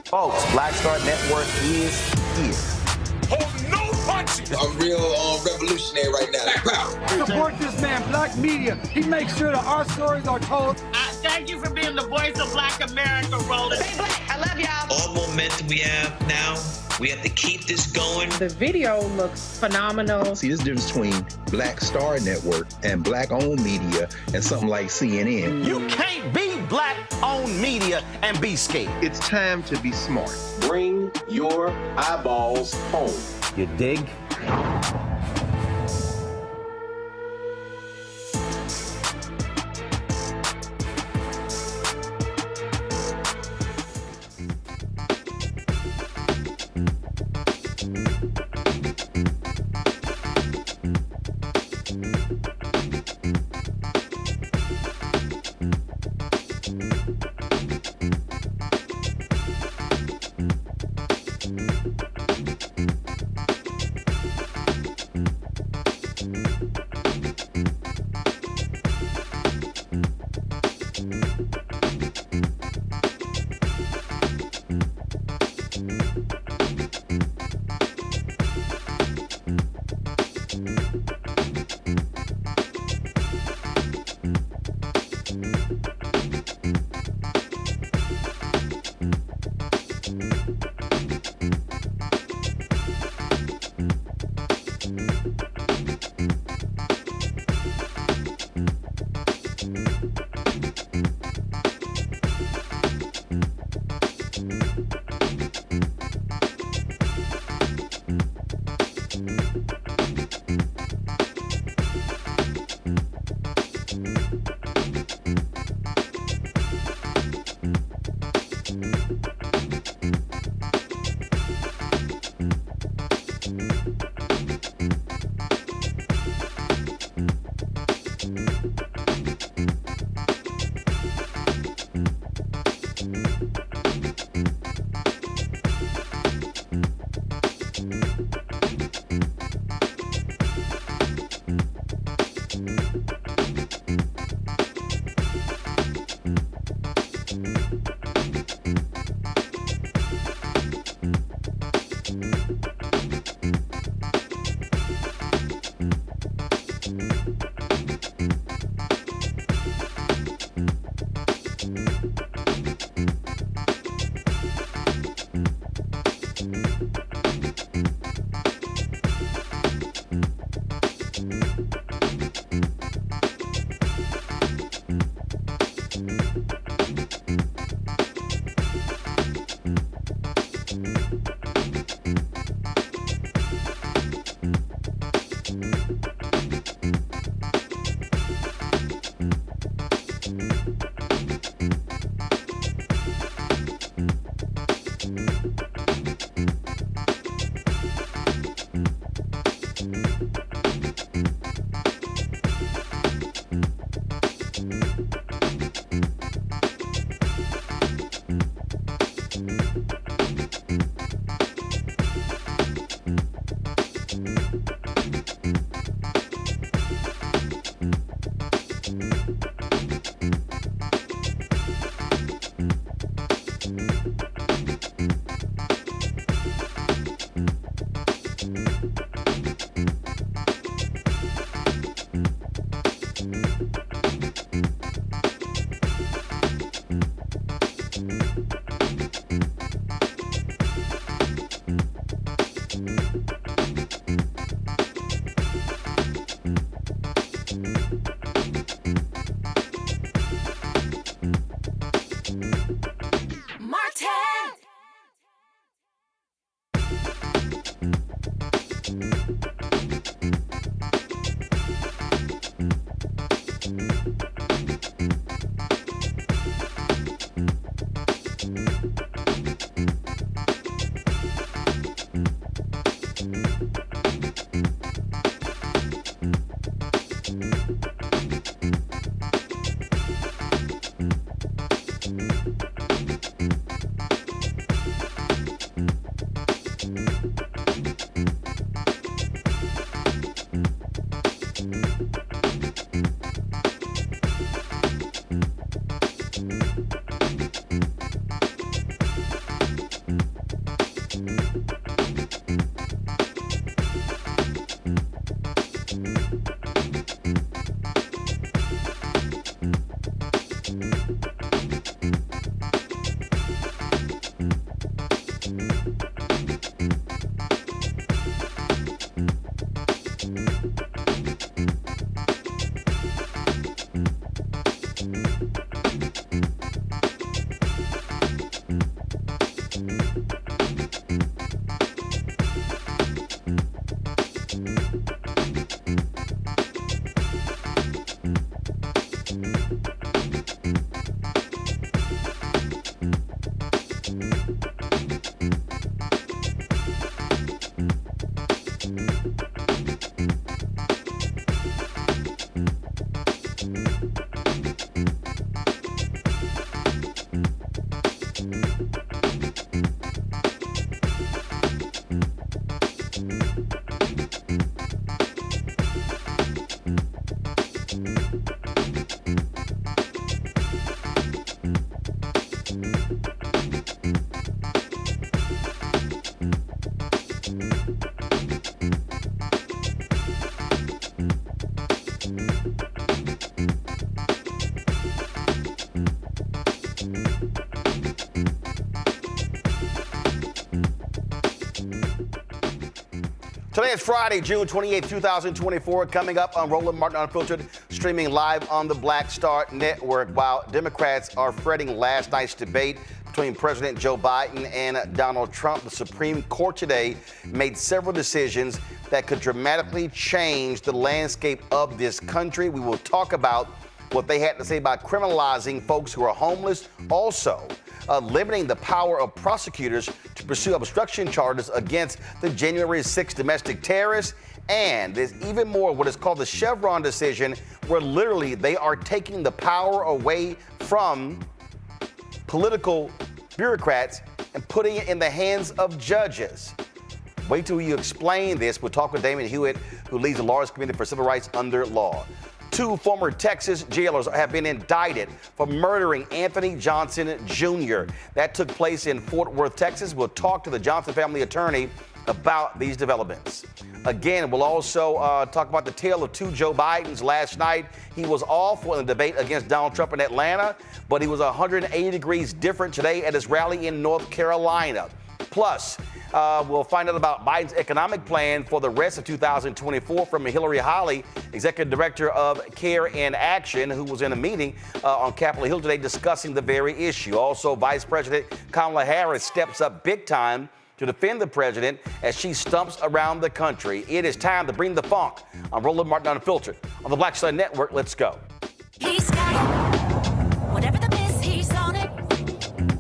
Folks, Blackstar Network is here. Hold no punches! I'm real revolutionary right now. Black power. Support this man, Black Media. He makes sure that our stories are told. Thank you for being the voice of Black America, Roland. Stay black. I love y'all. All momentum we have now, we have to keep this going. The video looks phenomenal. See, this difference between Blackstar Network and black-owned media and something like CNN. You can't be black-owned media and be scared. It's time to be smart. Bring your eyeballs home. You dig? Today is Friday, June 28, 2024. Coming up on Roland Martin Unfiltered, streaming live on the Blackstar Network. While Democrats are fretting last night's debate between President Joe Biden and Donald Trump. The Supreme Court today made several decisions that could dramatically change the landscape of this country. We will talk about what they had to say about criminalizing folks who are homeless, also limiting the power of prosecutors to pursue obstruction charges against the January 6th domestic terrorists. And there's even more what is called the Chevron decision, where literally they are taking the power away from political bureaucrats and putting it in the hands of judges. Wait till you explain this. We'll talk with Damon Hewitt, who leads the largest committee for civil rights under law. 2 former Texas jailers have been indicted for murdering Anthony Johnson Jr. That took place in Fort Worth, Texas. We'll talk to the Johnson family attorney about these developments. Again, we'll also talk about the tale of 2 Joe Bidens last night. He was awful in the debate against Donald Trump in Atlanta, but he was 180 degrees different today at his rally in North Carolina. Plus, we'll find out about Biden's economic plan for the rest of 2024 from Hillary Holley, Executive Director of Care and Action, who was in a meeting on Capitol Hill today discussing the very issue. Also, Vice President Kamala Harris steps up big time to defend the president as she stumps around the country. It is time to bring the funk. I'm Roland Martin Unfiltered on the Blackstar Network. Let's go. He's got it. Whatever the miss, he's on it.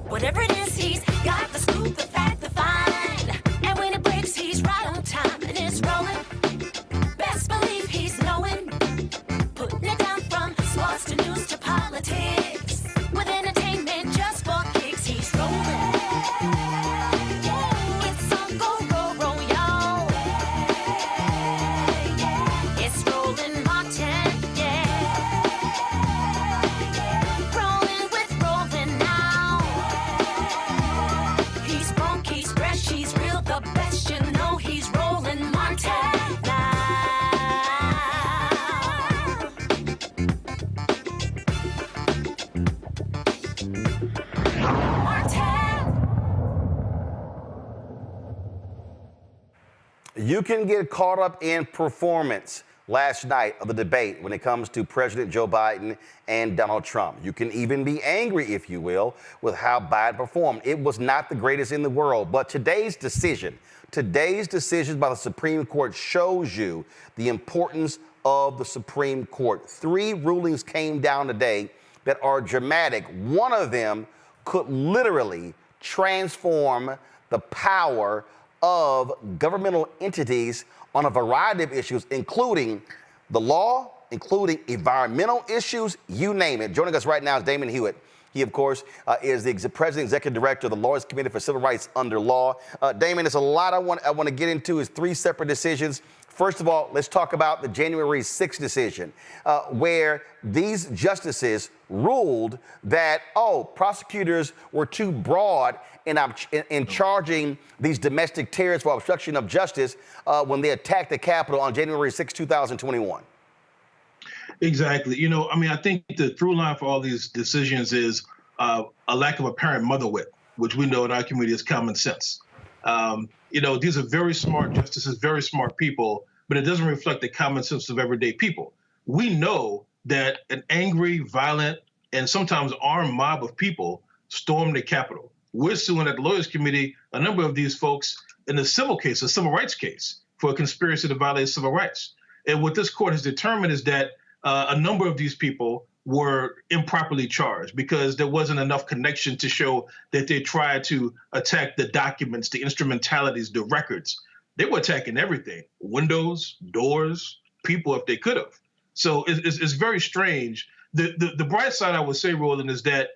Whatever it is, he's got the scoop, the fact, the find. And when it breaks, he's right on time and it's rolling. Best believe he's knowing. Putting it down from sports to news to politics. With entertainment just for kicks, he's rolling. You can get caught up in performance last night of the debate when it comes to President Joe Biden and Donald Trump. You can even be angry, if you will, with how Biden performed. It was not the greatest in the world, but today's decision by the Supreme Court shows you the importance of the Supreme Court. 3 rulings came down today that are dramatic. One of them could literally transform the power of governmental entities on a variety of issues, including the law, including environmental issues, you name it. Joining us right now is Damon Hewitt. He, of course, is the President Executive Director of the largest committee for civil rights under law. Damon, there's a lot I want to get into. Is 3 separate decisions. First of all, let's talk about the January 6th decision, where these justices ruled that, prosecutors were too broad in charging these domestic terrorists for obstruction of justice when they attacked the Capitol on January 6, 2021. Exactly. I think the through line for all these decisions is a lack of apparent mother wit, which we know in our community is common sense. These are very smart justices, very smart people, but it doesn't reflect the common sense of everyday people. We know that an angry, violent, and sometimes armed mob of people stormed the Capitol. We're suing at the Lawyers Committee a number of these folks in a civil case, a civil rights case, for a conspiracy to violate civil rights. And what this court has determined is that a number of these people were improperly charged because there wasn't enough connection to show that they tried to attack the documents, the instrumentalities, the records. They were attacking everything, windows, doors, people, if they could have. So it's very strange. The bright side, I would say, Roland, is that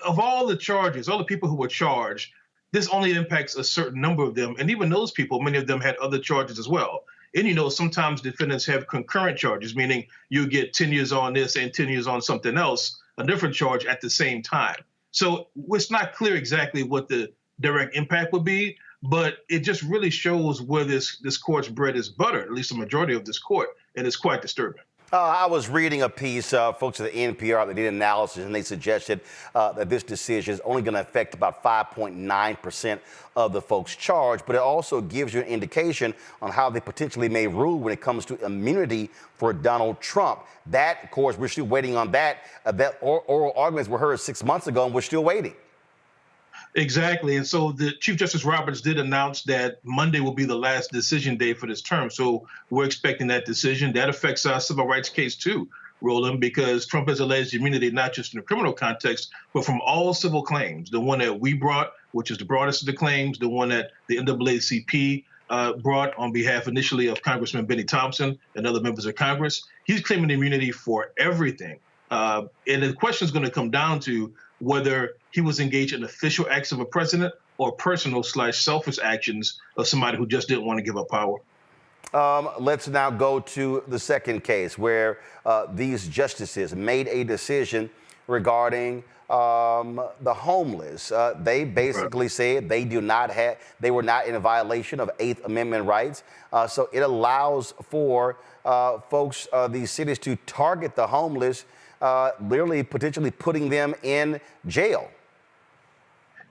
of all the charges, all the people who were charged, this only impacts a certain number of them. And even those people, many of them had other charges as well. And, sometimes defendants have concurrent charges, meaning you get 10 years on this and 10 years on something else, a different charge at the same time. So it's not clear exactly what the direct impact would be, but it just really shows where this court's bread is buttered, at least the majority of this court, and it's quite disturbing. I was reading a piece, folks at the NPR, that did analysis, and they suggested that this decision is only going to affect about 5.9% of the folks charged, but it also gives you an indication on how they potentially may rule when it comes to immunity for Donald Trump. That, of course, we're still waiting on that. That oral arguments were heard 6 months ago, and we're still waiting. Exactly. And so the Chief Justice Roberts did announce that Monday will be the last decision day for this term. So we're expecting that decision. That affects our civil rights case too, Roland, because Trump has alleged immunity not just in the criminal context, but from all civil claims. The one that we brought, which is the broadest of the claims, the one that the NAACP brought on behalf initially of Congressman Benny Thompson and other members of Congress. He's claiming immunity for everything. And the question is going to come down to whether he was engaged in official acts of a president or personal/selfish actions of somebody who just didn't want to give up power. Let's now go to the second case where these justices made a decision regarding the homeless. They basically said they were not in a violation of 8th Amendment rights. So it allows for folks, these cities to target the homeless, literally potentially putting them in jail.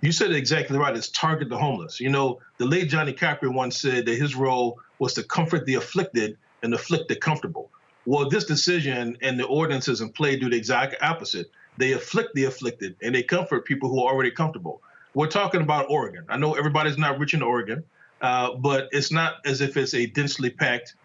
You said it exactly right. It's target the homeless. You know, the late Johnny Capri once said that his role was to comfort the afflicted and afflict the comfortable. Well, this decision and the ordinances in play do the exact opposite. They afflict the afflicted and they comfort people who are already comfortable. We're talking about Oregon. I know everybody's not rich in Oregon, but it's not as if it's a densely packed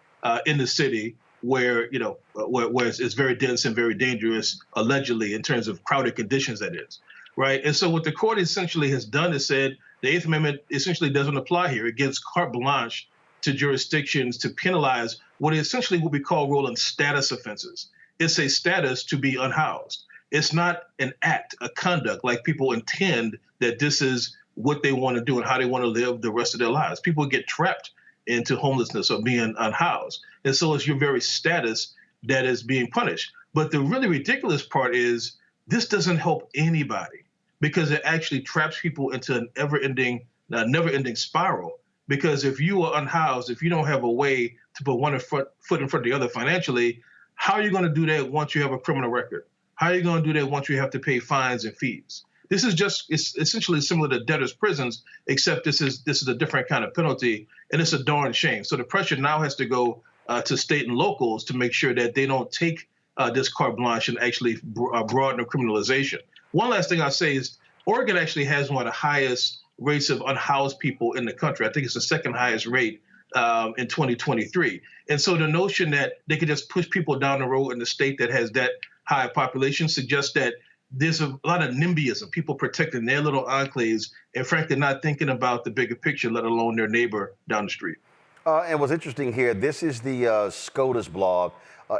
in the city where, you know, where it's very dense and very dangerous, allegedly, in terms of crowded conditions, that is. Right. And so what the court essentially has done is said the 8th Amendment essentially doesn't apply here. It gives carte blanche to jurisdictions to penalize what essentially what we call, Roland, status offenses. It's a status to be unhoused. It's not an act, a conduct, like people intend that this is what they want to do and how they want to live the rest of their lives. People get trapped into homelessness or being unhoused. And so it's your very status that is being punished. But the really ridiculous part is this doesn't help anybody because it actually traps people into an never-ending spiral. Because if you are unhoused, if you don't have a way to put one foot in front of the other financially, how are you going to do that once you have a criminal record? How are you going to do that once you have to pay fines and fees? This is it's essentially similar to debtors' prisons, except this is a different kind of penalty, and it's a darn shame. So the pressure now has to go to state and locals to make sure that they don't take this carte blanche and actually broaden the criminalization. One last thing I'll say is Oregon actually has one of the highest rates of unhoused people in the country. I think it's the second highest rate in 2023. And so the notion that they could just push people down the road in the state that has that high population suggests that there's a lot of NIMBYism, people protecting their little enclaves and frankly not thinking about the bigger picture, let alone their neighbor down the street. And what's interesting here, this is the SCOTUS blog.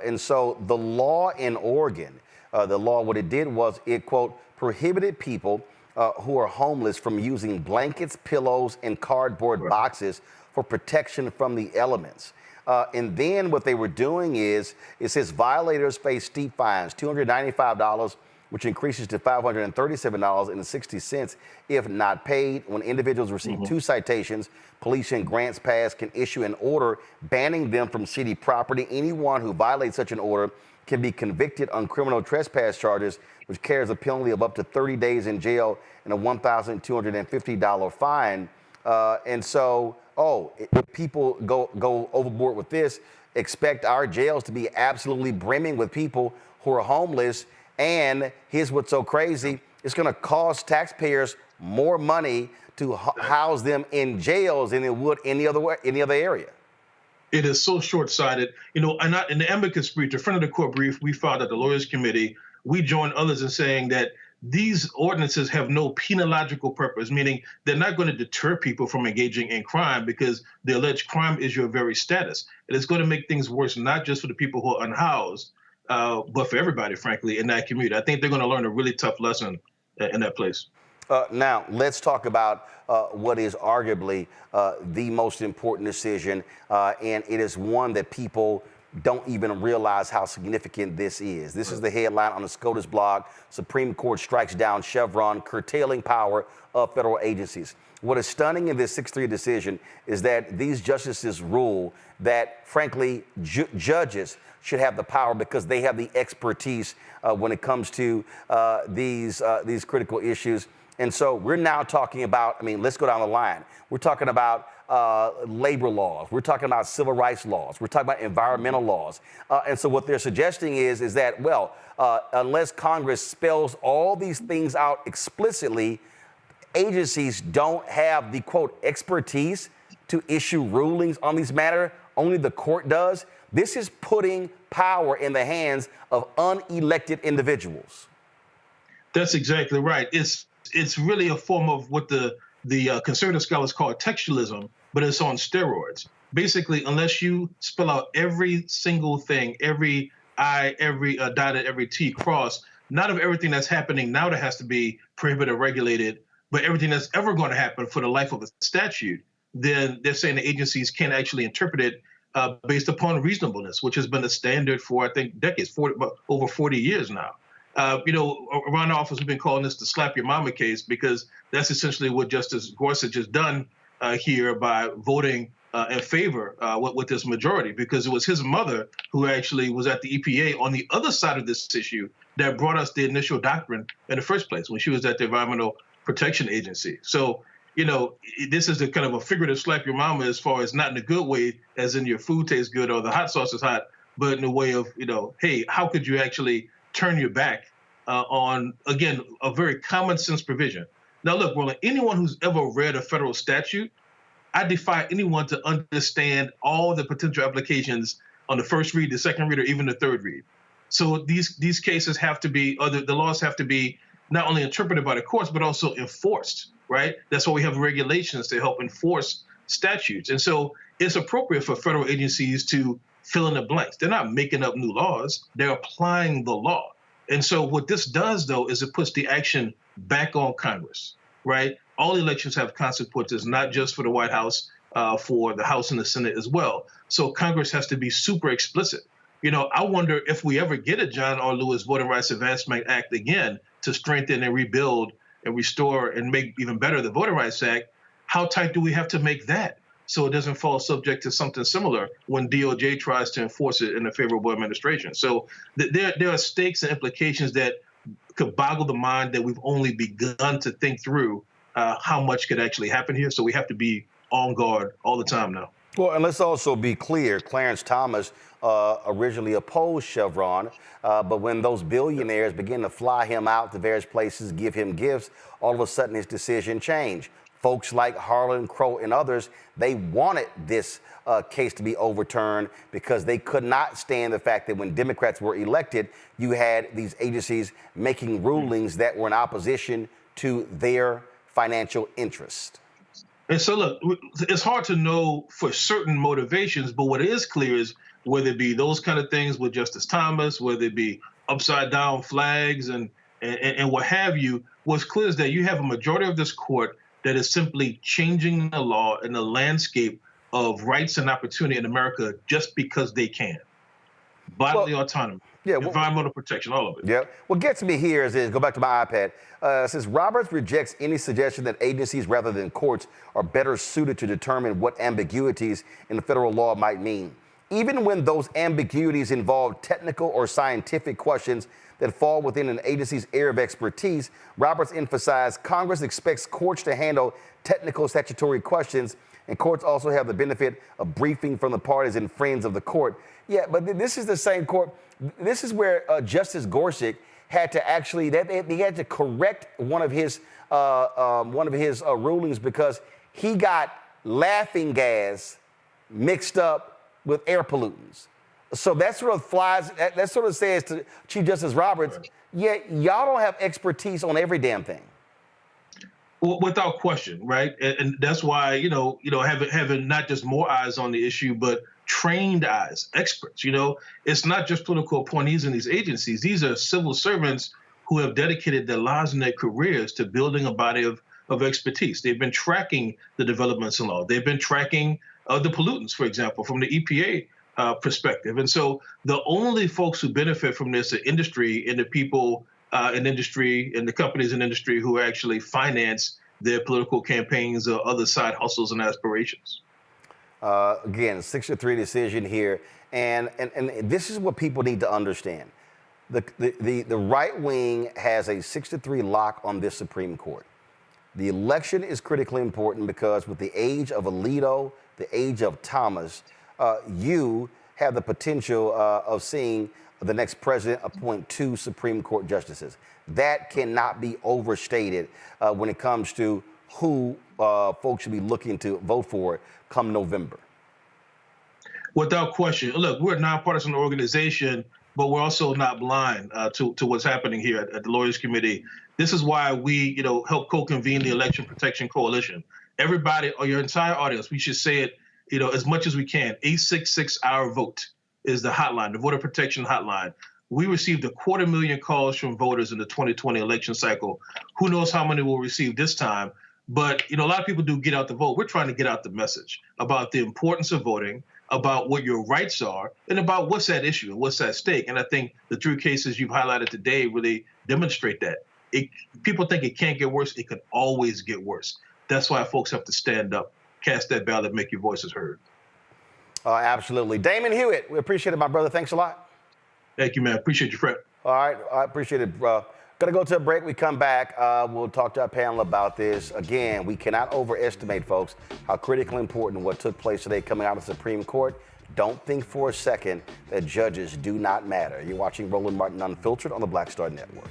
And so the law in Oregon, what it did was it, quote, prohibited people who are homeless from using blankets, pillows, and cardboard boxes for protection from the elements. And then what they were doing is, it says violators face steep fines, $295, which increases to $537.60 if not paid. When individuals receive 2 citations, police and grants pass can issue an order banning them from city property. Anyone who violates such an order can be convicted on criminal trespass charges, which carries a penalty of up to 30 days in jail and a $1,250 fine. And so, if people go overboard with this, expect our jails to be absolutely brimming with people who are homeless. And here's what's so crazy. It's going to cost taxpayers more money to house them in jails than it would any other area. It is so short-sighted. You know, and in the amicus brief, the front of the court brief, we filed at the Lawyers Committee, we joined others in saying that these ordinances have no penological purpose, meaning they're not going to deter people from engaging in crime because the alleged crime is your very status. It is going to make things worse, not just for the people who are unhoused, but for everybody, frankly, in that community. I think they're going to learn a really tough lesson in that place. Now, let's talk about what is arguably the most important decision, and it is one that people don't even realize how significant this is. This is the headline on the SCOTUS blog. Supreme Court strikes down Chevron, curtailing power of federal agencies. What is stunning in this 6-3 decision is that these justices rule that, frankly, judges should have the power because they have the expertise when it comes to these critical issues. And so we're now talking about, I mean, let's go down the line. We're talking about labor laws. We're talking about civil rights laws. We're talking about environmental laws. And so what they're suggesting is that, well, unless Congress spells all these things out explicitly, agencies don't have the, quote, expertise to issue rulings on these matters. Only the court does. This is putting power in the hands of unelected individuals. That's exactly right. It's really a form of what the conservative scholars call textualism, but it's on steroids. Basically, unless you spell out every single thing, every I, every dotted, every T crossed, not of everything that's happening now that has to be prohibited or regulated, but everything that's ever going to happen for the life of a statute, then they're saying the agencies can't actually interpret it based upon reasonableness, which has been the standard for, I think, decades, over 40 years now. Around the office, we've been calling this the slap your mama case, because that's essentially what Justice Gorsuch has done here by voting in favor with this majority, because it was his mother who actually was at the EPA on the other side of this issue that brought us the initial doctrine in the first place when she was at the Environmental Protection Agency. So, this is a kind of a figurative slap your mama, as far as not in a good way, as in your food tastes good or the hot sauce is hot, but in a way of, hey, how could you actually turn your back on, again, a very common sense provision? Now, look, Roland, anyone who's ever read a federal statute, I defy anyone to understand all the potential applications on the first read, the second read, or even the third read. So these cases have to be, or the laws have to be not only interpreted by the courts, but also enforced, right? That's why we have regulations to help enforce statutes. And so it's appropriate for federal agencies to fill in the blanks. They're not making up new laws, they're applying the law. And so what this does, though, is it puts the action back on Congress, right? All elections have consequences, not just for the White House, for the House and the Senate as well. So Congress has to be super explicit. I wonder if we ever get a John R. Lewis Voting Rights Advancement Act again to strengthen and rebuild and restore and make even better the Voting Rights Act, how tight do we have to make that so it doesn't fall subject to something similar when DOJ tries to enforce it in a favorable administration? So there are stakes and implications that could boggle the mind that we've only begun to think through how much could actually happen here. So we have to be on guard all the time now. Well, and let's also be clear, Clarence Thomas originally opposed Chevron, but when those billionaires began to fly him out to various places, give him gifts, all of a sudden his decision changed. Folks like Harlan Crow and others, they wanted this case to be overturned because they could not stand the fact that when Democrats were elected, you had these agencies making rulings that were in opposition to their financial interest. And so, look, it's hard to know for certain motivations, but what is clear is whether it be those kind of things with Justice Thomas, whether it be upside down flags and what have you, what's clear is that you have a majority of this court that is simply changing the law and the landscape of rights and opportunity in America just because they can. Bodily autonomy. Yeah, environmental protection, all of it. Yeah. What gets me here is go back to my iPad. Says Roberts rejects any suggestion that agencies rather than courts are better suited to determine what ambiguities in the federal law might mean. Even when those ambiguities involve technical or scientific questions that fall within an agency's area of expertise, Roberts emphasized Congress expects courts to handle technical statutory questions, and courts also have the benefit of briefing from the parties and friends of the court. Yeah, but this is the same court. This is where Justice Gorsuch had to actually, they had to correct one of his rulings because he got laughing gas mixed up with air pollutants. So that sort of that sort of says to Chief Justice Roberts, yeah, y'all don't have expertise on every damn thing. Well, without question, right? And that's why, having not just more eyes on the issue, but trained eyes, experts, it's not just political appointees in these agencies. These are civil servants who have dedicated their lives and their careers to building a body of expertise. They've been tracking the developments in law. They've been tracking the pollutants, for example, from the EPA perspective. And so the only folks who benefit from this are industry and the people in industry and the companies in industry who actually finance their political campaigns or other side hustles and aspirations. Again, 6-3 decision here. And this is what people need to understand. The right wing has a 6-3 lock on this Supreme Court. The election is critically important because with the age of Alito, the age of Thomas, you have the potential of seeing the next president appoint 2 Supreme Court justices. That cannot be overstated when it comes to who folks should be looking to vote for come November. Without question. Look, we're a nonpartisan organization, but we're also not blind to what's happening here at the Lawyers Committee. This is why we, help co-convene the Election Protection Coalition. Everybody, or your entire audience, we should say it, as much as we can. 866-OUR-VOTE is the hotline, the voter protection hotline. We received 250,000 calls from voters in the 2020 election cycle. Who knows how many we'll receive this time? But, a lot of people do get out the vote. We're trying to get out the message about the importance of voting, about what your rights are, and about what's at issue and what's at stake. And I think the 3 cases you've highlighted today really demonstrate that. People think it can't get worse. It can always get worse. That's why folks have to stand up, cast that ballot, make your voices heard. Absolutely. Damon Hewitt, we appreciate it, my brother. Thanks a lot. Thank you, man. Appreciate you, Fred. All right. I appreciate it, bro. Gonna go to a break. We come back. We'll talk to our panel about this. Again, we cannot overestimate, folks, how critically important what took place today coming out of the Supreme Court. Don't think for a second that judges do not matter. You're watching Roland Martin Unfiltered on the Blackstar Network.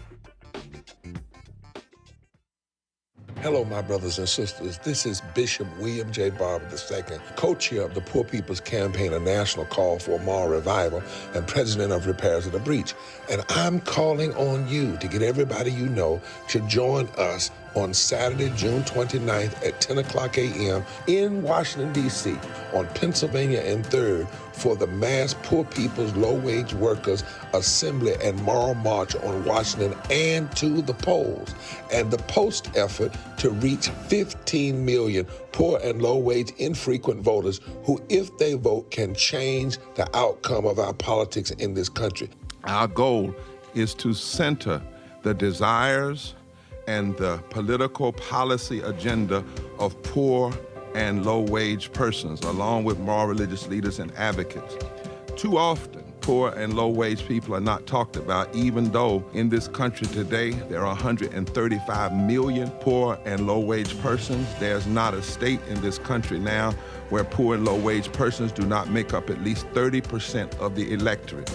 Hello, my brothers and sisters. This is Bishop William J. Barber II, co-chair of the Poor People's Campaign, a national call for moral revival, and president of Repairs of the Breach. And I'm calling on you to get everybody you know to join us on Saturday, June 29th at 10 o'clock a.m. in Washington, D.C. on Pennsylvania and 3rd for the mass Poor People's Low-Wage Workers Assembly and Moral March on Washington and to the polls, and the post effort to reach 15 million poor and low-wage infrequent voters who, if they vote, can change the outcome of our politics in this country. Our goal is to center the desires and the political policy agenda of poor and low-wage persons, along with moral religious leaders and advocates. Too often, poor and low-wage people are not talked about, even though in this country today, there are 135 million poor and low-wage persons. There's not a state in this country now where poor and low-wage persons do not make up at least 30% of the electorate.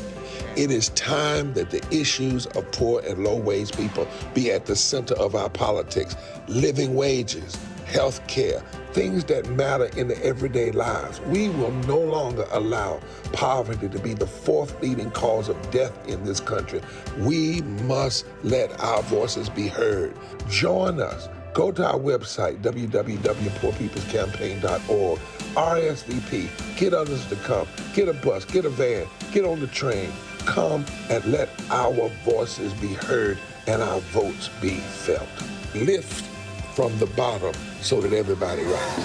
It is time that the issues of poor and low-wage people be at the center of our politics. Living wages, health care, things that matter in the everyday lives. We will no longer allow poverty to be the 4th leading cause of death in this country. We must let our voices be heard. Join us. Go to our website, www.poorpeoplescampaign.org. RSVP. Get others to come. Get a bus. Get a van. Get on the train. Come and let our voices be heard and our votes be felt. Lift from the bottom so that everybody rises.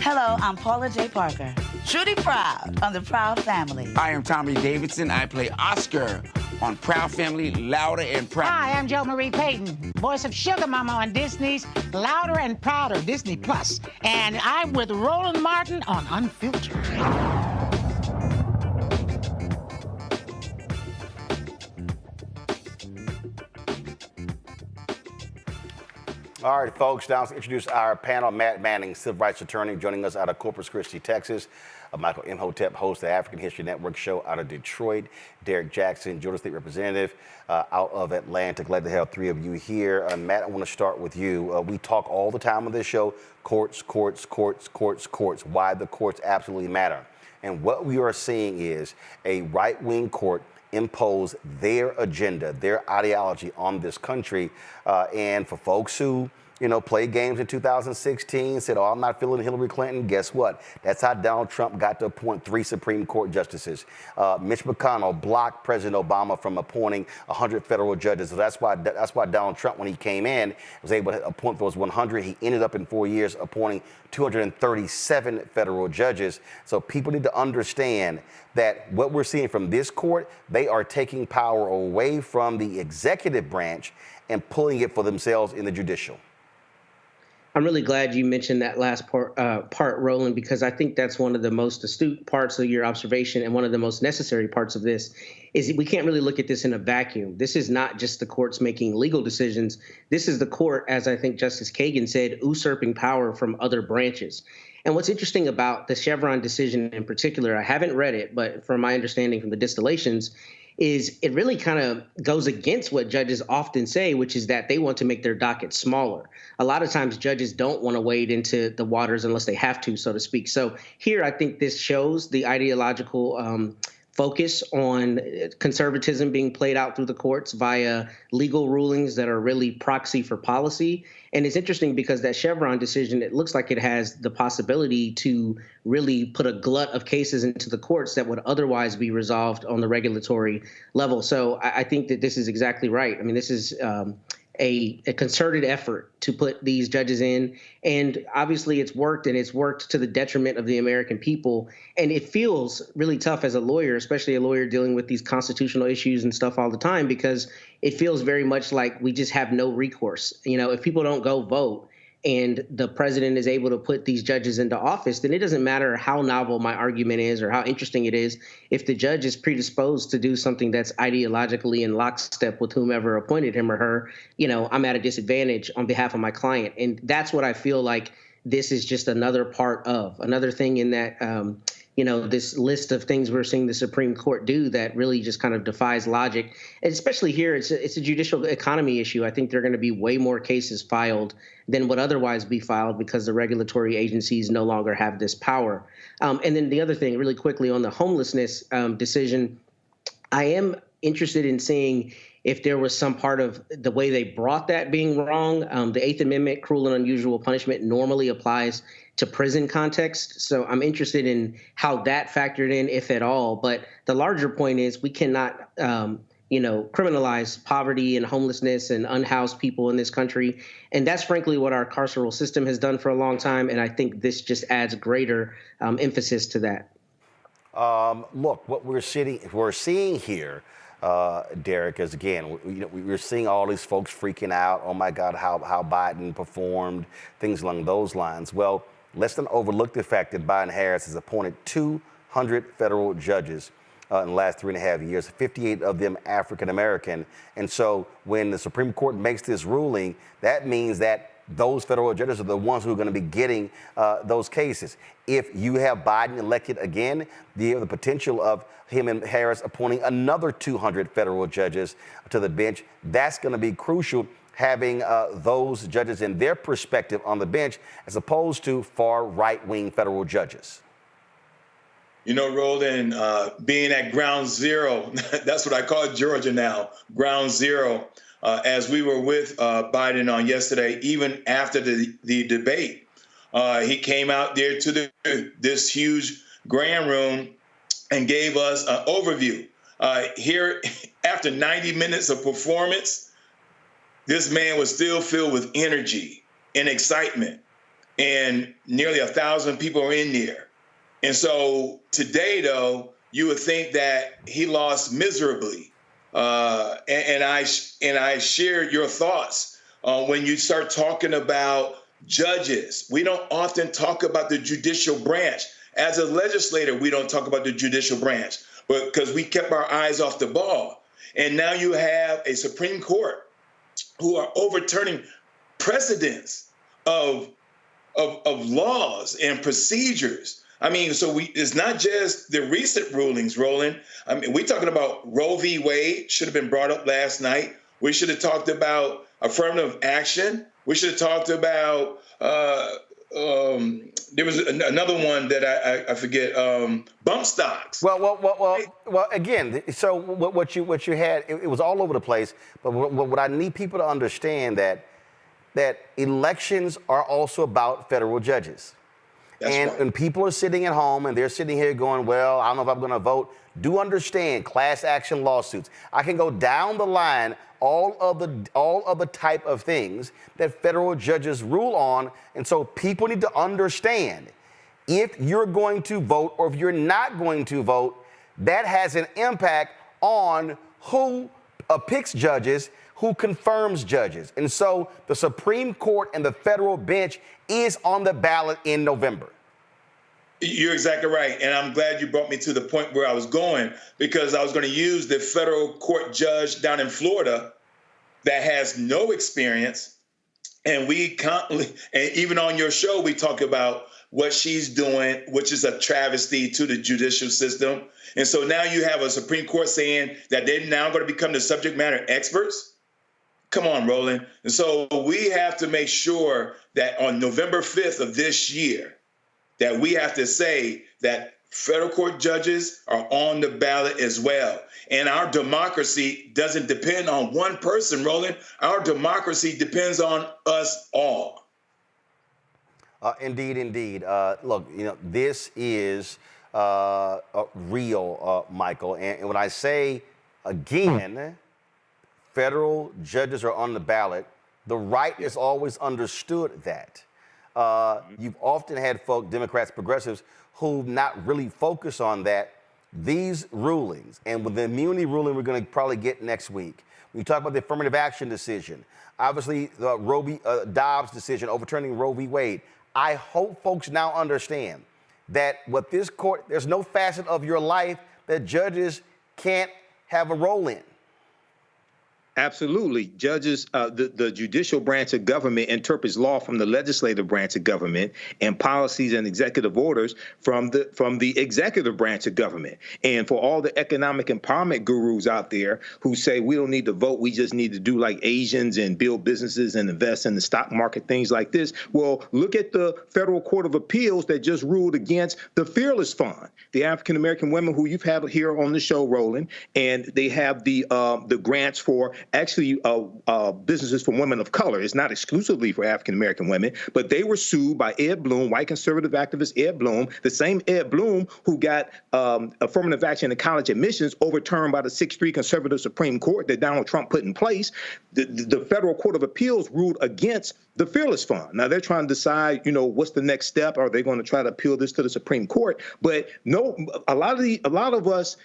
Hello, I'm Paula J. Parker. Truly proud on the Proud Family. I am Tommy Davidson. I play Oscar on Proud Family, Louder and Proud. Hi, I'm Jo Marie Payton, voice of Sugar Mama on Disney's Louder and Prouder, Disney Plus. And I'm with Roland Martin on Unfiltered. All right, folks, now let's introduce our panel. Matt Manning, civil rights attorney, joining us out of Corpus Christi, Texas. Michael Imhotep, host of the African History Network show out of Detroit. Derek Jackson, Georgia State Representative out of Atlanta. Glad to have 3 of you here. Matt, I want to start with you. We talk all the time on this show, courts, courts, courts, courts, courts, why the courts absolutely matter. And what we are seeing is a right-wing court impose their agenda, their ideology on this country. And for folks who, played games in 2016, said, oh, I'm not feeling Hillary Clinton, guess what? That's how Donald Trump got to appoint 3 Supreme Court justices. Mitch McConnell blocked President Obama from appointing 100 federal judges. So that's why Donald Trump, when he came in, was able to appoint those 100. He ended up in 4 years appointing 237 federal judges. So people need to understand that what we're seeing from this court, they are taking power away from the executive branch and pulling it for themselves in the judicial. I'm really glad you mentioned that last part, Roland, because I think that's one of the most astute parts of your observation, and one of the most necessary parts of this is we can't really look at this in a vacuum. This is not just the courts making legal decisions. This is the court, as I think Justice Kagan said, usurping power from other branches. And what's interesting about the Chevron decision in particular, I haven't read it, but from my understanding from the distillations, is it really kind of goes against what judges often say, which is that they want to make their docket smaller. A lot of times judges don't want to wade into the waters unless they have to, so to speak. So here I think this shows the ideological focus on conservatism being played out through the courts via legal rulings that are really proxy for policy. And it's interesting because that Chevron decision, it looks like it has the possibility to really put a glut of cases into the courts that would otherwise be resolved on the regulatory level. So I think that this is exactly right. I mean, this is a concerted effort to put these judges in. And obviously it's worked, and it's worked to the detriment of the American people. And it feels really tough as a lawyer, especially a lawyer dealing with these constitutional issues and stuff all the time, because it feels very much like we just have no recourse. You know, if people don't go vote and the president is able to put these judges into office, then it doesn't matter how novel my argument is or how interesting it is. If the judge is predisposed to do something that's ideologically in lockstep with whomever appointed him or her, you know, I'm at a disadvantage on behalf of my client. And that's what I feel like this is just another part of, another thing in that, you know, this list of things we're seeing the Supreme Court do that really just kind of defies logic. And especially here, it's a judicial economy issue. I think there are going to be way more cases filed than would otherwise be filed because the regulatory agencies no longer have this power. And then the other thing, really quickly, on the homelessness decision, I am interested in seeing if there was some part of the way they brought that being wrong. The Eighth Amendment, cruel and unusual punishment, normally applies to prison context. So I'm interested in how that factored in, if at all. But the larger point is we cannot, you know, criminalize poverty and homelessness and unhoused people in this country. And that's frankly what our carceral system has done for a long time. And I think this just adds greater emphasis to that. Look, what we're seeing here, Derek, is again, we're seeing all these folks freaking out. Oh my God, how Biden performed, things along those lines. Well, let's not overlook the fact that Biden Harris has appointed 200 federal judges in the last 3.5 years, 58 of them African American. And so when the Supreme Court makes this ruling, that means that those federal judges are the ones who are going to be getting those cases. If you have Biden elected again, you have the potential of him and Harris appointing another 200 federal judges to the bench. That's going to be crucial, having those judges in their perspective on the bench as opposed to far right-wing federal judges. You know, Roland, being at ground zero, that's what I call Georgia now, ground zero. As we were with Biden on yesterday, even after the debate, he came out there to this huge grand room and gave us an overview. Here, after 90 minutes of performance, this man was still filled with energy and excitement, and nearly 1,000 people are in there. And so today, though, you would think that he lost miserably. And I share your thoughts when you start talking about judges. We don't often talk about the judicial branch. As a legislator, we don't talk about the judicial branch, but because we kept our eyes off the ball. And now you have a Supreme Court who are overturning precedents of laws and procedures. I mean, so it's not just the recent rulings, Roland. I mean, we're talking about Roe v. Wade, should have been brought up last night. We should have talked about affirmative action. We should have talked about, there was another one that I forget, bump stocks. Well, again, so what you had, it was all over the place. But what I need people to understand that elections are also about federal judges. And people are sitting at home and they're sitting here going, well, I don't know if I'm going to vote. Do understand class action lawsuits. I can go down the line, all of the type of things that federal judges rule on. And so people need to understand if you're going to vote or if you're not going to vote, that has an impact on who picks judges, who confirms judges. And so the Supreme Court and the federal bench is on the ballot in November. You're exactly right. And I'm glad you brought me to the point where I was going, because I was going to use the federal court judge down in Florida that has no experience. And and even on your show, we talk about what she's doing, which is a travesty to the judicial system. And so now you have a Supreme Court saying that they're now going to become the subject matter experts. Come on, Roland. And so we have to make sure that on November 5th of this year, that we have to say that federal court judges are on the ballot as well. And our democracy doesn't depend on one person, Roland. Our democracy depends on us all. Indeed, indeed. Look, this is real, Michael. And when I say, again, federal judges are on the ballot, the right has always understood that. You've often had folk, Democrats, progressives, who not really focus on that. These rulings, and with the immunity ruling we're going to probably get next week, when you talk about the affirmative action decision, obviously the Dobbs decision overturning Roe v. Wade, I hope folks now understand that what this court, there's no facet of your life that judges can't have a role in. Absolutely. Judges, the judicial branch of government interprets law from the legislative branch of government, and policies and executive orders from the executive branch of government. And for all the economic empowerment gurus out there who say we don't need to vote, we just need to do like Asians and build businesses and invest in the stock market, things like this. Well, look at the Federal Court of Appeals that just ruled against the Fearless Fund, the African-American women who you've had here on the show, Roland, and they have the grants for actually businesses for women of color. It's not exclusively for African-American women, but they were sued by Ed Blum, white conservative activist Ed Blum, the same Ed Blum who got affirmative action in college admissions overturned by the 6-3 conservative Supreme Court that Donald Trump put in place. The Federal Court of Appeals ruled against the Fearless Fund. Now they're trying to decide, what's the next step? Are they going to try to appeal this to the Supreme Court? But no, a lot of us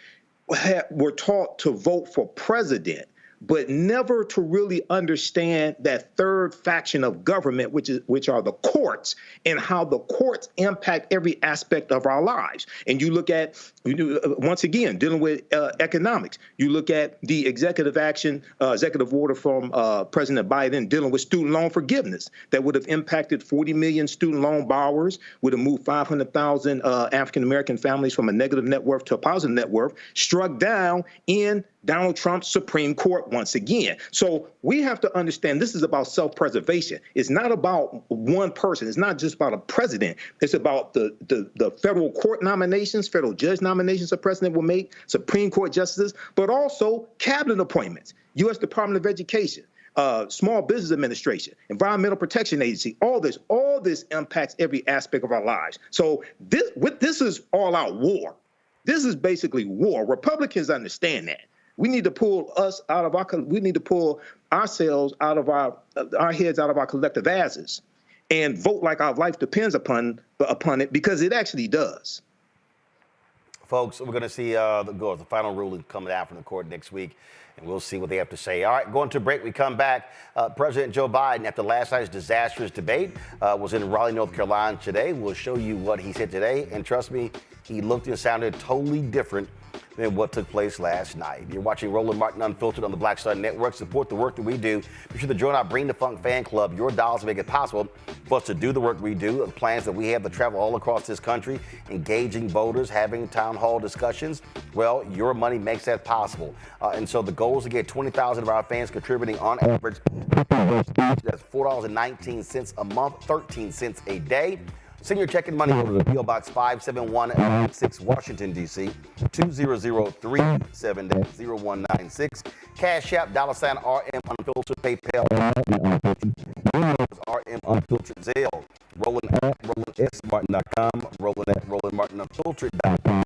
were taught to vote for president, but never to really understand that third faction of government, which are the courts, and how the courts impact every aspect of our lives. And you look at, once again, dealing with economics, you look at the executive order from President Biden dealing with student loan forgiveness that would have impacted 40 million student loan borrowers, would have moved 500,000 African-American families from a negative net worth to a positive net worth, struck down in Donald Trump's Supreme Court once again. So we have to understand this is about self-preservation. It's not about one person. It's not just about a president. It's about the federal court nominations, federal judge nominations a president will make, Supreme Court justices, but also cabinet appointments, U.S. Department of Education, Small Business Administration, Environmental Protection Agency. All this impacts every aspect of our lives. So this is all-out war. This is basically war. Republicans understand that. We need to pull ourselves out of our heads out of our collective asses and vote like our life depends upon it, because it actually does. Folks, we're going to see the final ruling coming out from the court next week, and we'll see what they have to say. All right, going to break. We come back. President Joe Biden, after last night's disastrous debate, was in Raleigh, North Carolina today. We'll show you what he said today, and trust me, he looked and sounded totally different than what took place last night. You're watching Roland Martin Unfiltered on the Blackstar Network. Support the work that we do. Be sure to join our Bring the Funk fan club. Your dollars make it possible for us to do the work we do, the plans that we have to travel all across this country, engaging voters, having town hall discussions. Well, your money makes that possible. And so the goal is to get 20,000 of our fans contributing on average. That's $4.19 a month, 13 cents a day. Send your check and money order to P.O. Box 57196, Washington, D.C., 20037-0196. Cash App, $RM Unfiltered, PayPal, RM Unfiltered, Zelle, Roland at RolandSMartin.com, Roland at RolandMartinUnfiltered.com.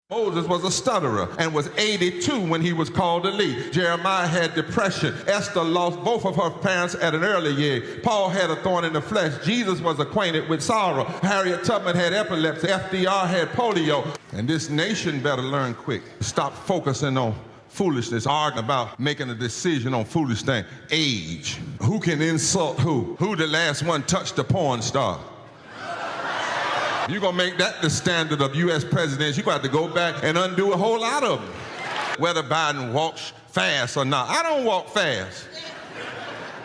Moses was a stutterer and was 82 when he was called to lead. Jeremiah had depression. Esther lost both of her parents at an early age. Paul had a thorn in the flesh. Jesus was acquainted with sorrow. Harriet Tubman had epilepsy. FDR had polio. And this nation better learn quick. Stop focusing on foolishness, arguing about making a decision on foolish things. Age. Who can insult who? Who the last one touched the porn star? You're going to make that the standard of U.S. presidents. You're going to have to go back and undo a whole lot of them. Whether Biden walks fast or not. I don't walk fast.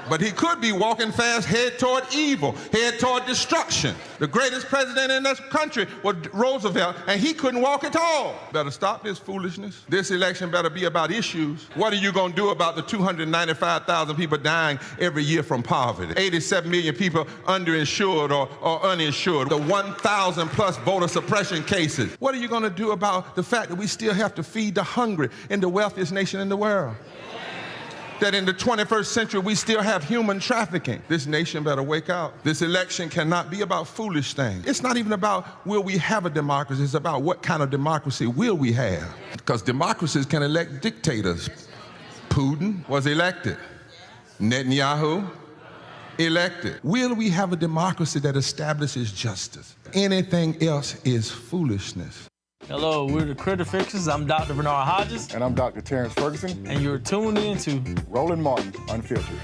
But he could be walking fast, head toward evil, head toward destruction. The greatest president in this country was Roosevelt, and he couldn't walk at all. Better stop this foolishness. This election better be about issues. What are you going to do about the 295,000 people dying every year from poverty? 87 million people underinsured or uninsured. The 1,000 plus voter suppression cases. What are you going to do about the fact that we still have to feed the hungry in the wealthiest nation in the world? That in the 21st century, we still have human trafficking. This nation better wake up. This election cannot be about foolish things. It's not even about will we have a democracy. It's about what kind of democracy will we have. Because democracies can elect dictators. Putin was elected. Netanyahu, elected. Will we have a democracy that establishes justice? Anything else is foolishness. Hello, we're the Critter Fixers. I'm Dr. Bernard Hodges. And I'm Dr. Terrence Ferguson. And you're tuned in to Roland Martin Unfiltered.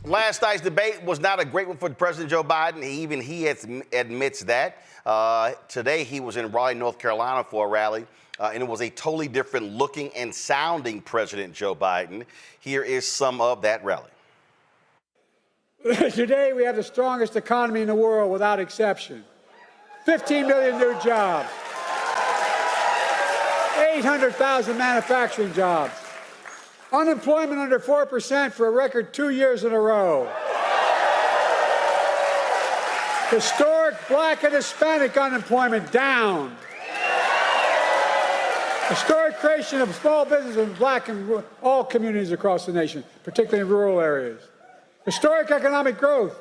Last night's debate was not a great one for President Joe Biden. He admits that. Today he was in Raleigh, North Carolina for a rally, and it was a totally different looking and sounding President Joe Biden. Here is some of that rally. Today we have the strongest economy in the world without exception. 15 million new jobs. 800,000 manufacturing jobs. Unemployment under 4% for a record 2 years in a row. Historic Black and Hispanic unemployment down. Historic creation of small business in Black and all communities across the nation, particularly in rural areas. Historic economic growth.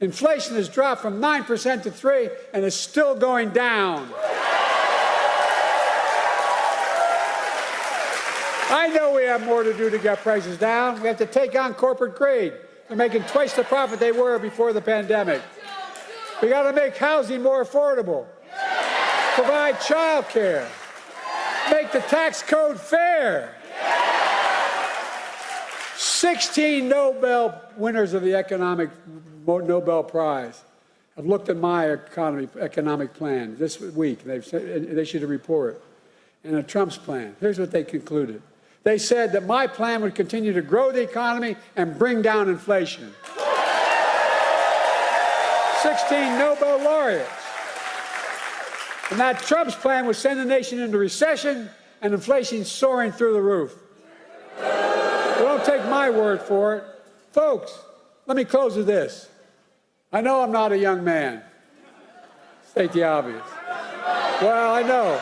Inflation has dropped from 9% to 3% and is still going down. I know we have more to do to get prices down. We have to take on corporate greed. They're making twice the profit they were before the pandemic. We got to make housing more affordable, provide child care, make the tax code fair. 16 Nobel winners of the economic Nobel Prize have looked at my economic plan this week. They've issued a report. And a Trump's plan. Here's what they concluded. They said that my plan would continue to grow the economy and bring down inflation. 16 Nobel laureates. And that Trump's plan would send the nation into recession and inflation soaring through the roof. But don't take my word for it. Folks, let me close with this. I know I'm not a young man. State the obvious. Well, I know.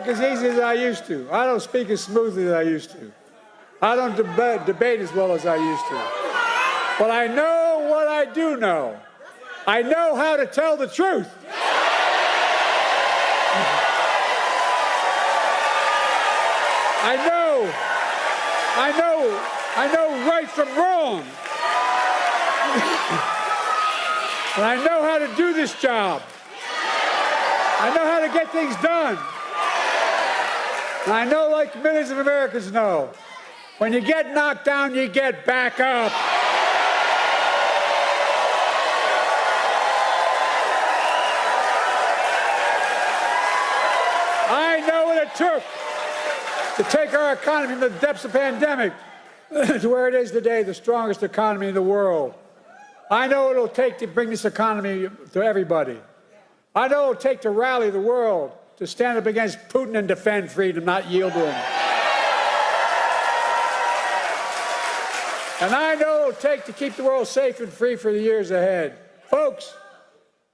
As easy as I used to. I don't speak as smoothly as I used to. I don't debate as well as I used to. But I know what I do know. I know how to tell the truth. I know right from wrong. And I know how to do this job. I know how to get things done. And I know, like millions of Americans know, when you get knocked down, you get back up. I know what it took to take our economy from the depths of the pandemic to where it is today, the strongest economy in the world. I know what it'll take to bring this economy to everybody. I know what it'll take to rally the world to stand up against Putin and defend freedom, not yield to him. And I know what it'll take to keep the world safe and free for the years ahead. Folks,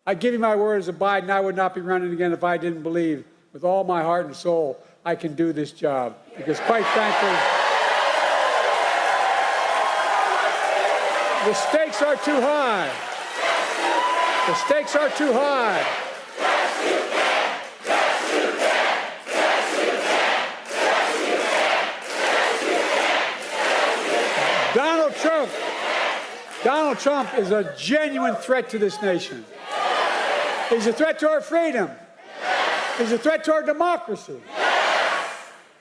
I give you my word as a Biden, I would not be running again if I didn't believe with all my heart and soul I can do this job. Because quite frankly, the stakes are too high. The stakes are too high. Donald Trump is a genuine threat to this nation. He's a threat to our freedom. He's a threat to our democracy.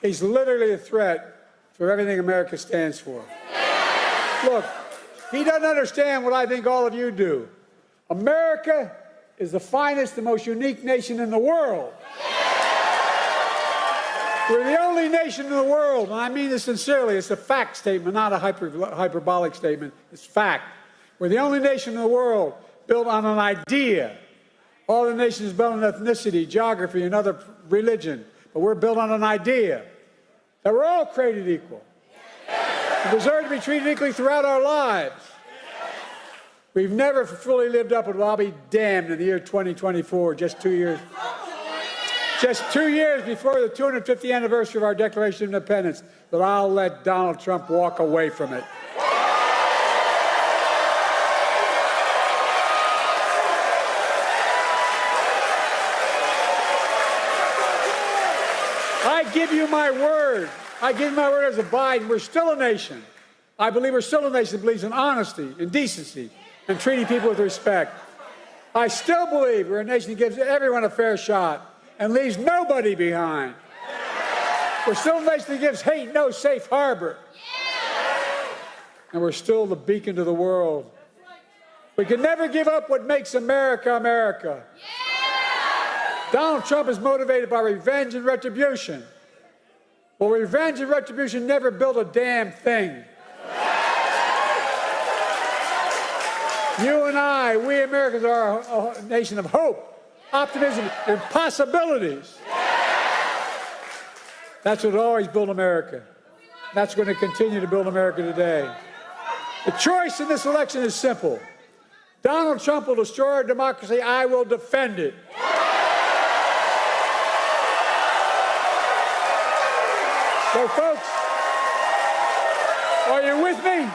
He's literally a threat for everything America stands for. Look, he doesn't understand what I think all of you do. America is the finest and most unique nation in the world. We're the only nation in the world, and I mean this sincerely, it's a fact statement, not a hyperbolic statement, it's fact. We're the only nation in the world built on an idea. All the nations built on ethnicity, geography, and other religion, but we're built on an idea that we're all created equal. We deserve to be treated equally throughout our lives. We've never fully lived up to it. I'll be damned in the year 2024, just 2 years before the 250th anniversary of our Declaration of Independence, that I'll let Donald Trump walk away from it. I give you my word. I give you my word as a Biden. We're still a nation. I believe we're still a nation that believes in honesty and decency and treating people with respect. I still believe we're a nation that gives everyone a fair shot and leaves nobody behind. We're still a nation that gives hate no safe harbor. And we're still the beacon to the world. We can never give up what makes America, America. Donald Trump is motivated by revenge and retribution. Well, revenge and retribution never built a damn thing. You and I, we Americans are a nation of hope, optimism, and possibilities. That's what always built America. That's going to continue to build America today. The choice in this election is simple. Donald Trump will destroy our democracy. I will defend it. So, folks, are you with me?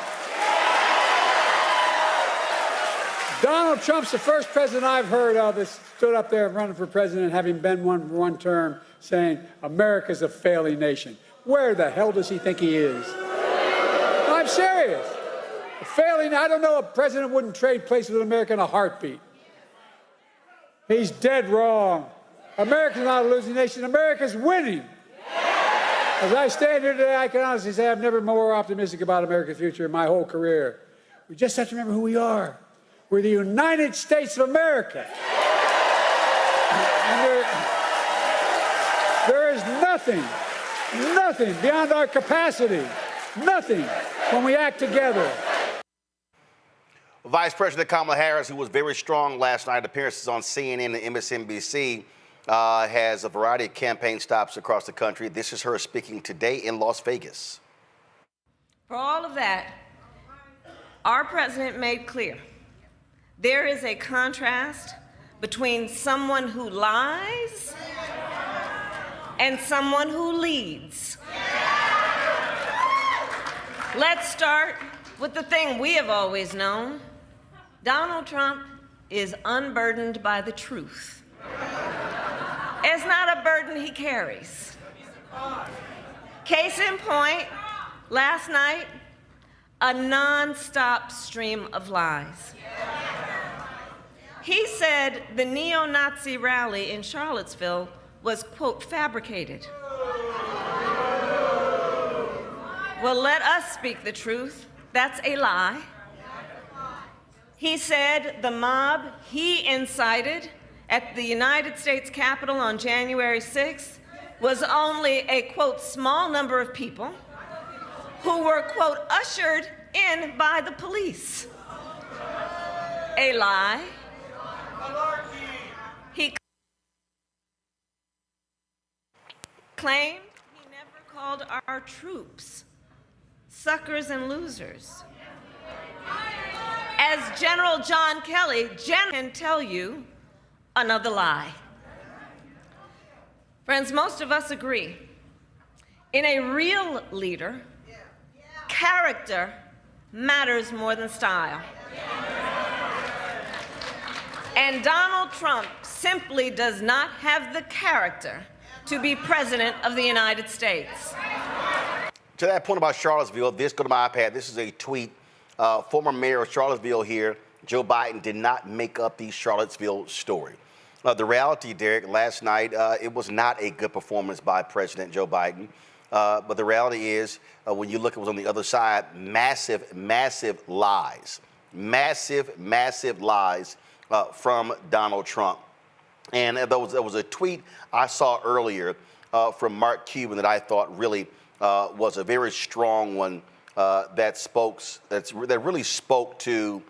Donald Trump's the first president I've heard of that stood up there running for president, having been one for one term, saying America's a failing nation. Where the hell does he think he is? No, I'm serious. A failing, I don't know, a president wouldn't trade places with America in a heartbeat. He's dead wrong. America's not a losing nation. America's winning. As I stand here today, I can honestly say I've never been more optimistic about America's future in my whole career. We just have to remember who we are. We're the United States of America. And there is nothing beyond our capacity, nothing when we act together. Vice President Kamala Harris, who was very strong last night, appearances on CNN and MSNBC, has a variety of campaign stops across the country. This is her speaking today in Las Vegas. For all of that, our president made clear there is a contrast between someone who lies and someone who leads. Let's start with the thing we have always known. Donald Trump is unburdened by the truth. It's not a burden he carries. Case in point, last night, a nonstop stream of lies. He said the neo-Nazi rally in Charlottesville was, quote, fabricated. Well, let us speak the truth. That's a lie. He said the mob he incited at the United States Capitol on January 6th was only a, quote, small number of people who were, quote, ushered in by the police. A lie. He claimed he never called our troops suckers and losers. As General John Kelly can tell you, another lie. Friends, most of us agree. In a real leader, character matters more than style. And Donald Trump simply does not have the character to be president of the United States. To that point about Charlottesville, go to my iPad. This is a tweet. Former mayor of Charlottesville here, Joe Biden, did not make up the Charlottesville story. The reality, Derek, last night, it was not a good performance by President Joe Biden. But the reality is, when you look, it was on the other side, massive lies. Massive lies from Donald Trump. And there was a tweet I saw earlier from Mark Cuban that I thought really was a very strong one that really spoke to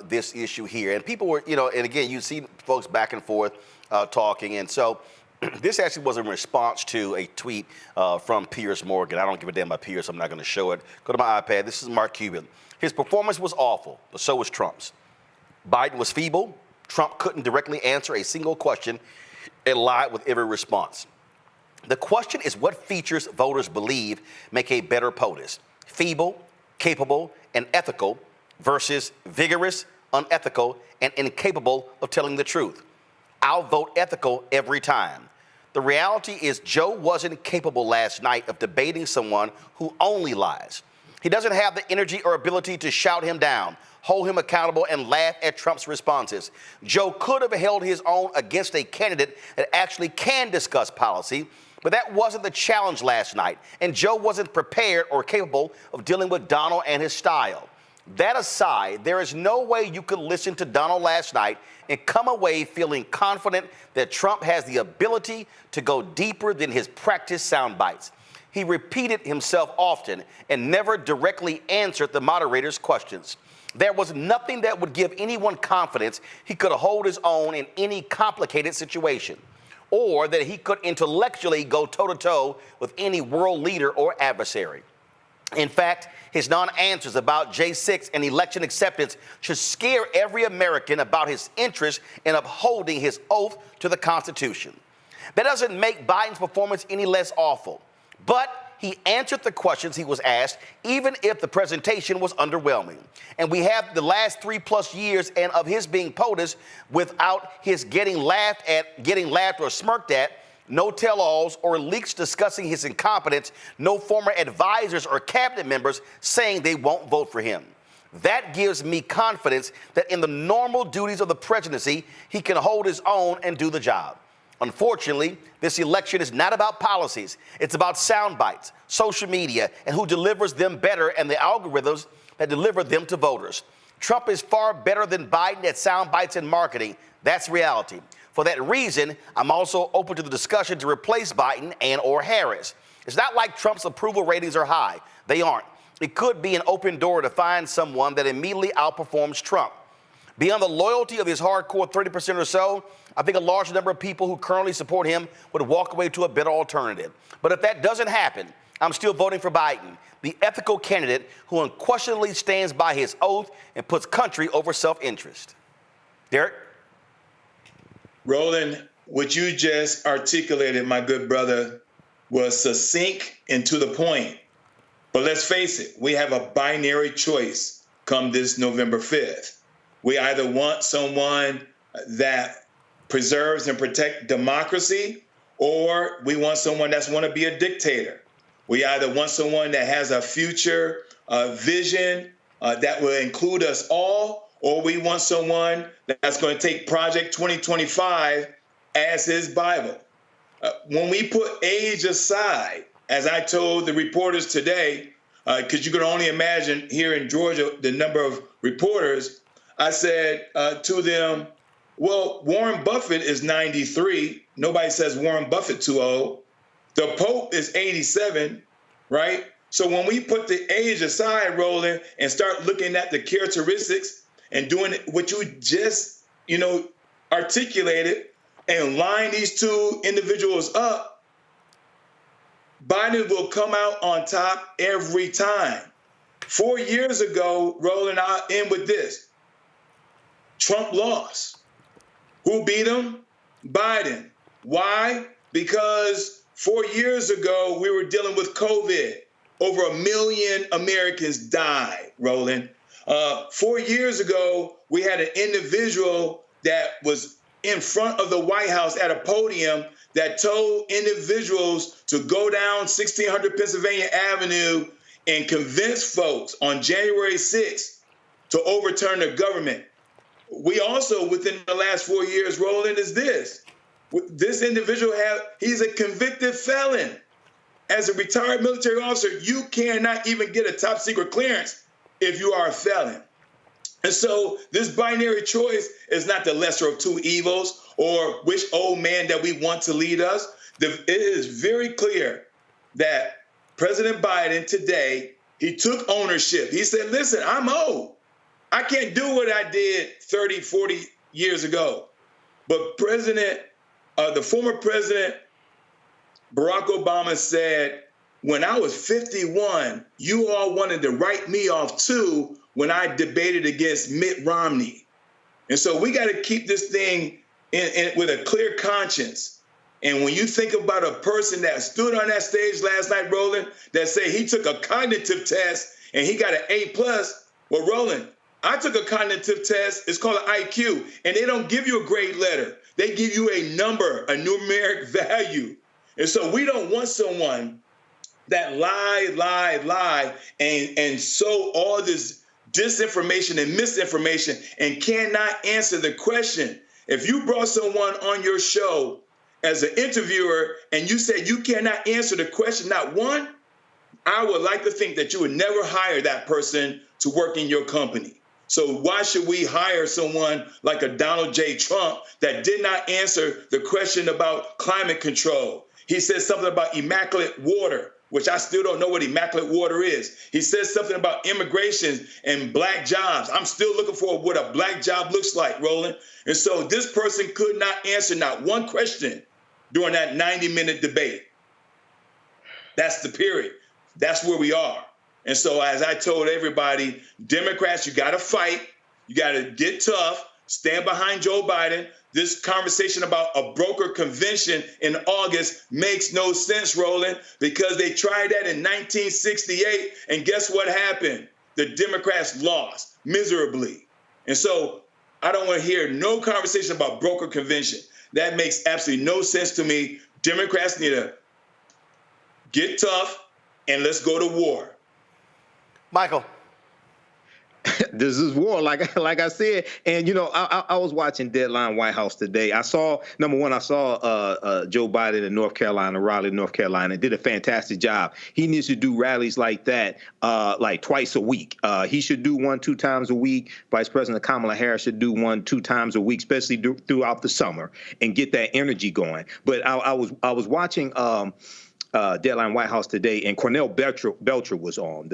this issue here. And people were, and again, you see folks back and forth talking. And so this actually was in response to a tweet from Piers Morgan. I don't give a damn about Piers. I'm not going to show it. Go to my iPad. This is Mark Cuban. His performance was awful, but so was Trump's. Biden was feeble. Trump couldn't directly answer a single question and lied with every response. The question is what features voters believe make a better POTUS: feeble, capable, and ethical versus vigorous, unethical, and incapable of telling the truth. I'll vote ethical every time. The reality is Joe wasn't capable last night of debating someone who only lies. He doesn't have the energy or ability to shout him down, hold him accountable, and laugh at Trump's responses. Joe could have held his own against a candidate that actually can discuss policy, but that wasn't the challenge last night, and Joe wasn't prepared or capable of dealing with Donald and his style. That aside, there is no way you could listen to Donald last night and come away feeling confident that Trump has the ability to go deeper than his practice sound bites. He repeated himself often and never directly answered the moderator's questions. There was nothing that would give anyone confidence he could hold his own in any complicated situation, or that he could intellectually go toe-to-toe with any world leader or adversary. In fact, his non-answers about J6 and election acceptance should scare every American about his interest in upholding his oath to the Constitution. That doesn't make Biden's performance any less awful, but he answered the questions he was asked, even if the presentation was underwhelming. And we have the last 3+ years and of his being POTUS without his getting laughed or smirked at, no tell-alls or leaks discussing his incompetence, no former advisors or cabinet members saying they won't vote for him. That gives me confidence that in the normal duties of the presidency, he can hold his own and do the job. Unfortunately, this election is not about policies. It's about sound bites, social media, and who delivers them better and the algorithms that deliver them to voters. Trump is far better than Biden at sound bites and marketing. That's reality. For that reason, I'm also open to the discussion to replace Biden and/or Harris. It's not like Trump's approval ratings are high. They aren't. It could be an open door to find someone that immediately outperforms Trump. Beyond the loyalty of his hardcore 30% or so, I think a large number of people who currently support him would walk away to a better alternative. But if that doesn't happen, I'm still voting for Biden, the ethical candidate who unquestionably stands by his oath and puts country over self-interest. Derek? Roland, what you just articulated, my good brother, was succinct and to the point. But let's face it, we have a binary choice come this November 5th. We either want someone that preserves and protects democracy, or we want someone that's want to be a dictator. We either want someone that has a future vision that will include us all, or we want someone that's going to take Project 2025 as his Bible. When we put age aside, as I told the reporters today, because you can only imagine here in Georgia the number of reporters, I said to them, well, Warren Buffett is 93. Nobody says Warren Buffett too old. The Pope is 87, right? So when we put the age aside, Roland, and start looking at the characteristics and doing what you just, articulated and line these two individuals up, Biden will come out on top every time. 4 years ago, Roland, I'll end with this. Trump lost. Who beat him? Biden. Why? Because 4 years ago, we were dealing with COVID. Over 1 million Americans died, Roland. 4 years ago, we had an individual that was in front of the White House at a podium that told individuals to go down 1600 Pennsylvania Avenue and convince folks on January 6th to overturn the government. We also, within the last 4 years, Roland, is this. This individual, he's a convicted felon. As a retired military officer, you cannot even get a top secret clearance if you are a felon. And so this binary choice is not the lesser of two evils or which old man that we want to lead us. It is very clear that President Biden today, he took ownership. He said, listen, I'm old. I can't do what I did 30, 40 years ago. But the former president, Barack Obama said, when I was 51, you all wanted to write me off too when I debated against Mitt Romney. And so we got to keep this thing with a clear conscience. And when you think about a person that stood on that stage last night, Roland, that say he took a cognitive test and he got an A+, well, Roland, I took a cognitive test. It's called an IQ, and they don't give you a grade letter. They give you a number, a numeric value. And so we don't want someone that lie, and sow all this disinformation and misinformation and cannot answer the question. If you brought someone on your show as an interviewer and you said you cannot answer the question, not one, I would like to think that you would never hire that person to work in your company. So why should we hire someone like a Donald J. Trump that did not answer the question about climate control? He said something about immaculate water, which I still don't know what immaculate water is. He says something about immigration and black jobs. I'm still looking for what a black job looks like, Roland. And so this person could not answer not one question during that 90-minute debate. That's the period. That's where we are. And so as I told everybody, Democrats, you got to fight. You got to get tough, stand behind Joe Biden. This conversation about a broker convention in August makes no sense, Roland, because they tried that in 1968. And guess what happened? The Democrats lost miserably. And so I don't want to hear no conversation about broker convention. That makes absolutely no sense to me. Democrats need to get tough and let's go to war. Michael. This is war, like I said. And, I was watching Deadline White House today. I saw Joe Biden in North Carolina, Raleigh, North Carolina, did a fantastic job. He needs to do rallies like that, like twice a week. He should do 1-2 times a week. Vice President Kamala Harris should do 1-2 times a week, especially throughout the summer, and get that energy going. But I was watching Deadline White House today, and Cornell Belcher was on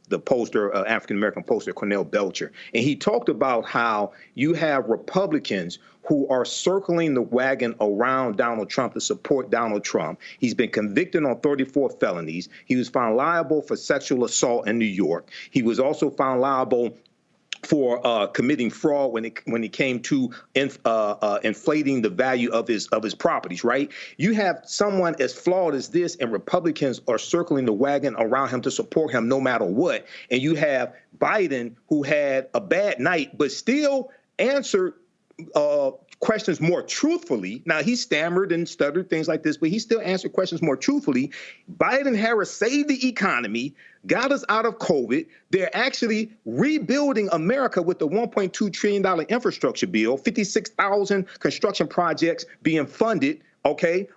the pollster, African-American pollster, Cornell Belcher. And he talked about how you have Republicans who are circling the wagon around Donald Trump to support Donald Trump. He's been convicted on 34 felonies. He was found liable for sexual assault in New York. He was also found liable committing fraud when it came to inflating the value of his properties, right? You have someone as flawed as this, and Republicans are circling the wagon around him to support him no matter what. And you have Biden, who had a bad night, but still answered questions more truthfully. Now, he stammered and stuttered, things like this, but he still answered questions more truthfully. Biden and Harris saved the economy, got us out of COVID. They're actually rebuilding America with the $1.2 trillion infrastructure bill, 56,000 construction projects being funded, okay,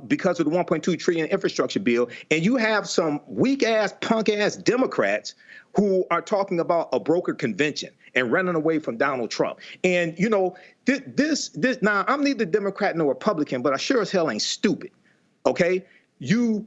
because of the $1.2 trillion infrastructure bill. And you have some weak-ass, punk-ass Democrats who are talking about a brokered convention and running away from Donald Trump. And, you know, this now, I'm neither Democrat nor Republican, but I sure as hell ain't stupid, okay? You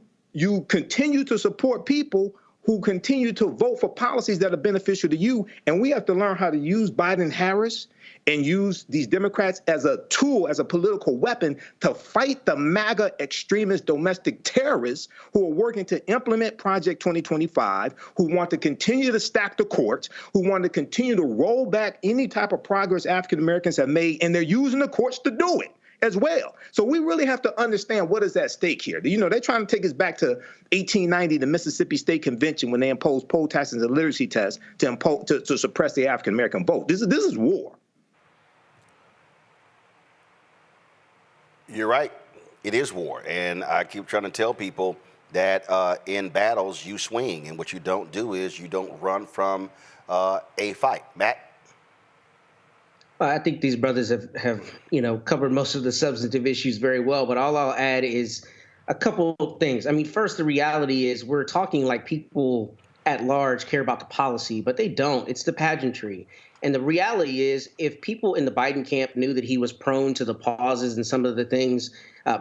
continue to support people who continue to vote for policies that are beneficial to you, and we have to learn how to use Biden and Harris and use these Democrats as a tool, as a political weapon to fight the MAGA extremist domestic terrorists who are working to implement Project 2025, who want to continue to stack the courts, who want to continue to roll back any type of progress African Americans have made, and they're using the courts to do it as well. So we really have to understand what is at stake here. You know, they're trying to take us back to 1890, the Mississippi State Convention, when they imposed poll taxes and literacy tests to suppress the African American vote. This is war. You're right. It is war. And I keep trying to tell people that in battles, you swing. And what you don't do is you don't run from a fight. Matt? I think these brothers have covered most of the substantive issues very well. But all I'll add is a couple of things. I mean, first, the reality is we're talking like people at large care about the policy, but they don't. It's the pageantry. And the reality is, if people in the Biden camp knew that he was prone to the pauses and some of the things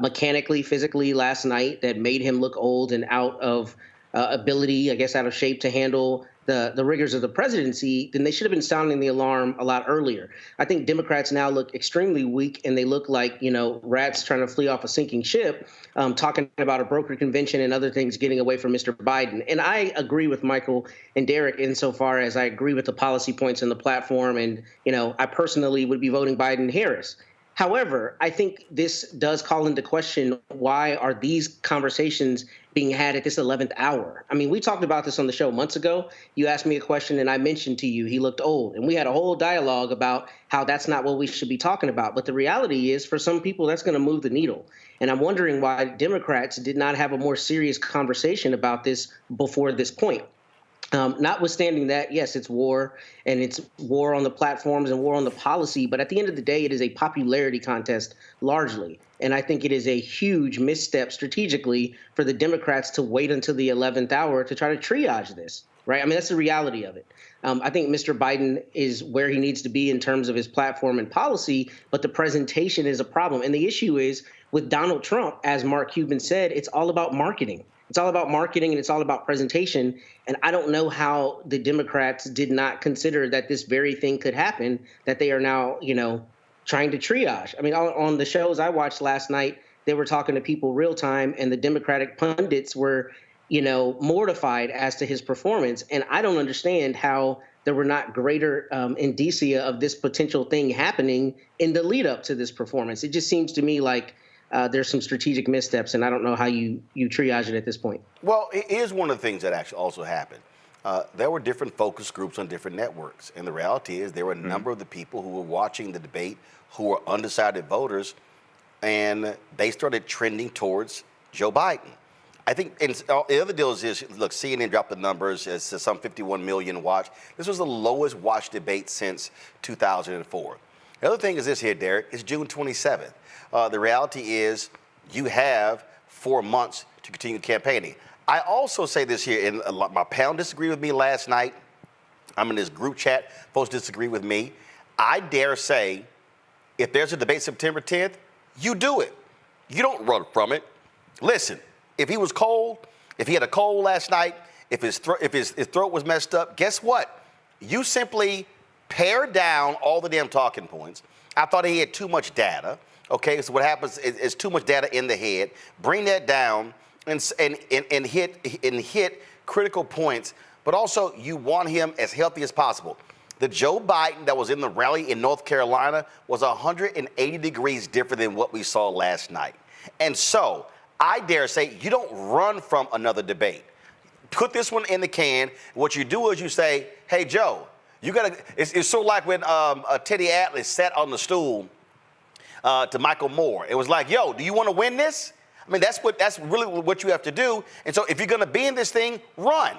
mechanically, physically last night that made him look old and out of ability, I guess out of shape to handle the rigors of the presidency, then they should have been sounding the alarm a lot earlier. I think Democrats now look extremely weak, and they look like, rats trying to flee off a sinking ship, talking about a brokered convention and other things getting away from Mr. Biden. And I agree with Michael and Derek insofar as I agree with the policy points in the platform. And, I personally would be voting Biden-Harris. However, I think this does call into question, why are these conversations being had at this 11th hour? I mean, we talked about this on the show months ago. You asked me a question and I mentioned to you he looked old. And we had a whole dialogue about how that's not what we should be talking about. But the reality is, for some people, that's going to move the needle. And I'm wondering why Democrats did not have a more serious conversation about this before this point. Notwithstanding that, yes, it's war, and it's war on the platforms and war on the policy. But at the end of the day, it is a popularity contest largely. And I think it is a huge misstep strategically for the Democrats to wait until the 11th hour to try to triage this. Right. I mean, that's the reality of it. I think Mr. Biden is where he needs to be in terms of his platform and policy, but the presentation is a problem. And the issue is with Donald Trump, as Mark Cuban said, it's all about marketing. It's all about marketing and it's all about presentation. And I don't know how the Democrats did not consider that this very thing could happen, that they are now, trying to triage. I mean, on the shows I watched last night, they were talking to people real time, and the Democratic pundits were, mortified as to his performance. And I don't understand how there were not greater indicia of this potential thing happening in the lead up to this performance. It just seems to me like there's some strategic missteps, and I don't know how you triage it at this point. Well, it is one of the things that actually also happened. There were different focus groups on different networks, and the reality is there were a number of the people who were watching the debate who were undecided voters, and they started trending towards Joe Biden. I think, and the other deal is, look, CNN dropped the numbers as some 51 million watched. This was the lowest watched debate since 2004. The other thing is this here, Derek, it's June 27th. The reality is you have 4 months to continue campaigning. I also say this here, and my panel disagreed with me last night. I'm in this group chat. Folks disagree with me. I dare say, if there's a debate September 10th, you do it. You don't run from it. Listen, if he was cold, if he had a cold last night, if his throat was messed up, guess what? You simply pare down all the damn talking points. I thought he had too much data. Okay, so what happens is too much data in the head. Bring that down and hit critical points, but also you want him as healthy as possible. The Joe Biden that was in the rally in North Carolina was 180 degrees different than what we saw last night. And so I dare say you don't run from another debate. Put this one in the can. What you do is you say, hey, Joe, you got to, it's sort of like when Teddy Atlas sat on the stool to Michael Moore. It was like, yo, do you want to win this? I mean, that's really what you have to do. And so if you're going to be in this thing, run.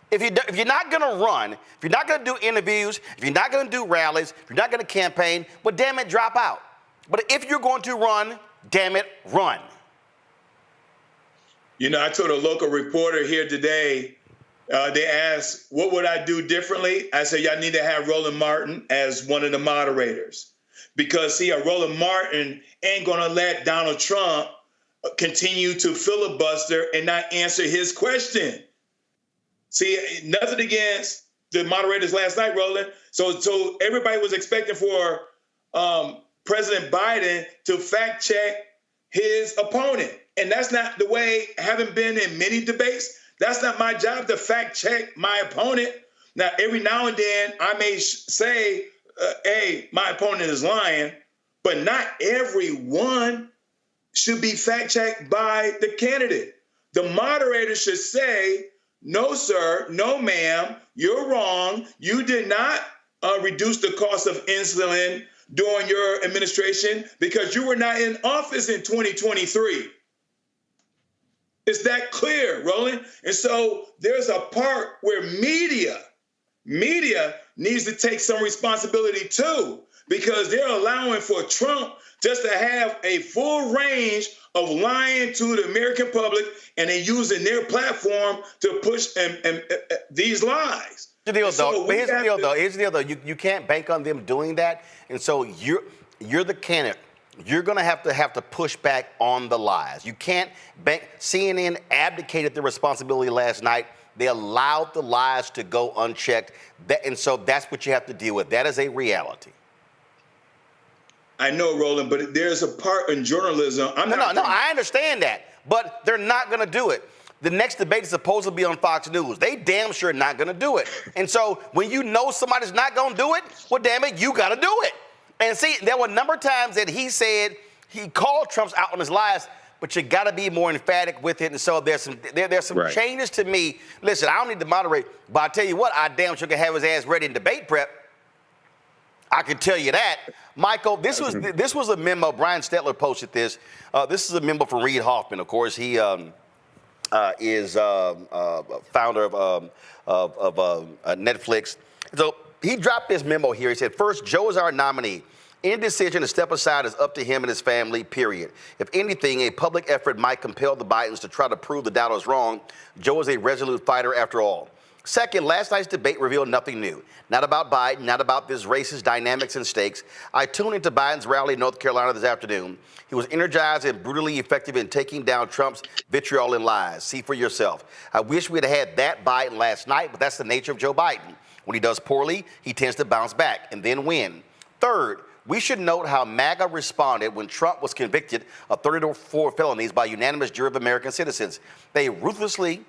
If you're not going to run, if you're not going to do interviews, if you're not going to do rallies, if you're not going to campaign, well, damn it, drop out. But if you're going to run, damn it, run. You know, I told a local reporter here today, they asked, what would I do differently? I said, y'all need to have Roland Martin as one of the moderators. Because, see, Roland Martin ain't going to let Donald Trump continue to filibuster and not answer his question. See, nothing against the moderators last night, Roland. So everybody was expecting for President Biden to fact check his opponent. And that's not the way, having been in many debates, that's not my job to fact check my opponent. Now, every now and then I may say, hey, my opponent is lying, but not everyone should be fact checked by the candidate. The moderator should say, no, sir, no, ma'am, you're wrong. You did not reduce the cost of insulin during your administration because you were not in office in 2023. It's that clear, Roland. And so there's a part where media needs to take some responsibility too, because they're allowing for Trump just to have a full range of lying to the American public, and they're using their platform to push these lies. Here's the deal, though. You can't bank on them doing that, and so you're the candidate. You're going to have to push back on the lies. You can't bank. CNN abdicated their responsibility last night. They allowed the lies to go unchecked, and so that's what you have to deal with. That is a reality. I know, Roland, but there's a part in journalism. No, I understand that, but they're not going to do it. The next debate is supposed to be on Fox News. They damn sure not going to do it. And so when you know somebody's not going to do it, well, damn it, you got to do it. And see, there were a number of times that he said he called Trump out on his lies, but you got to be more emphatic with it. And so there's some right. Changes to me. Listen, I don't need to moderate, but I tell you what, I damn sure can have his ass ready in debate prep. I can tell you that. Michael, this was a memo. Brian Stetler posted this. This is a memo from Reid Hoffman, of course. He is founder of Netflix. So he dropped this memo here. He said, first, Joe is our nominee. Any decision to step aside is up to him and his family, period. If anything, a public effort might compel the Bidens to try to prove the doubters wrong. Joe is a resolute fighter after all. Second, last night's debate revealed nothing new. Not about Biden, not about this racist dynamics and stakes. I tuned into Biden's rally in North Carolina this afternoon. He was energized and brutally effective in taking down Trump's vitriol and lies. See for yourself. I wish we'd had that Biden last night, but that's the nature of Joe Biden. When he does poorly, he tends to bounce back and then win. Third, we should note how MAGA responded when Trump was convicted of 34 felonies by unanimous jury of American citizens. They ruthlessly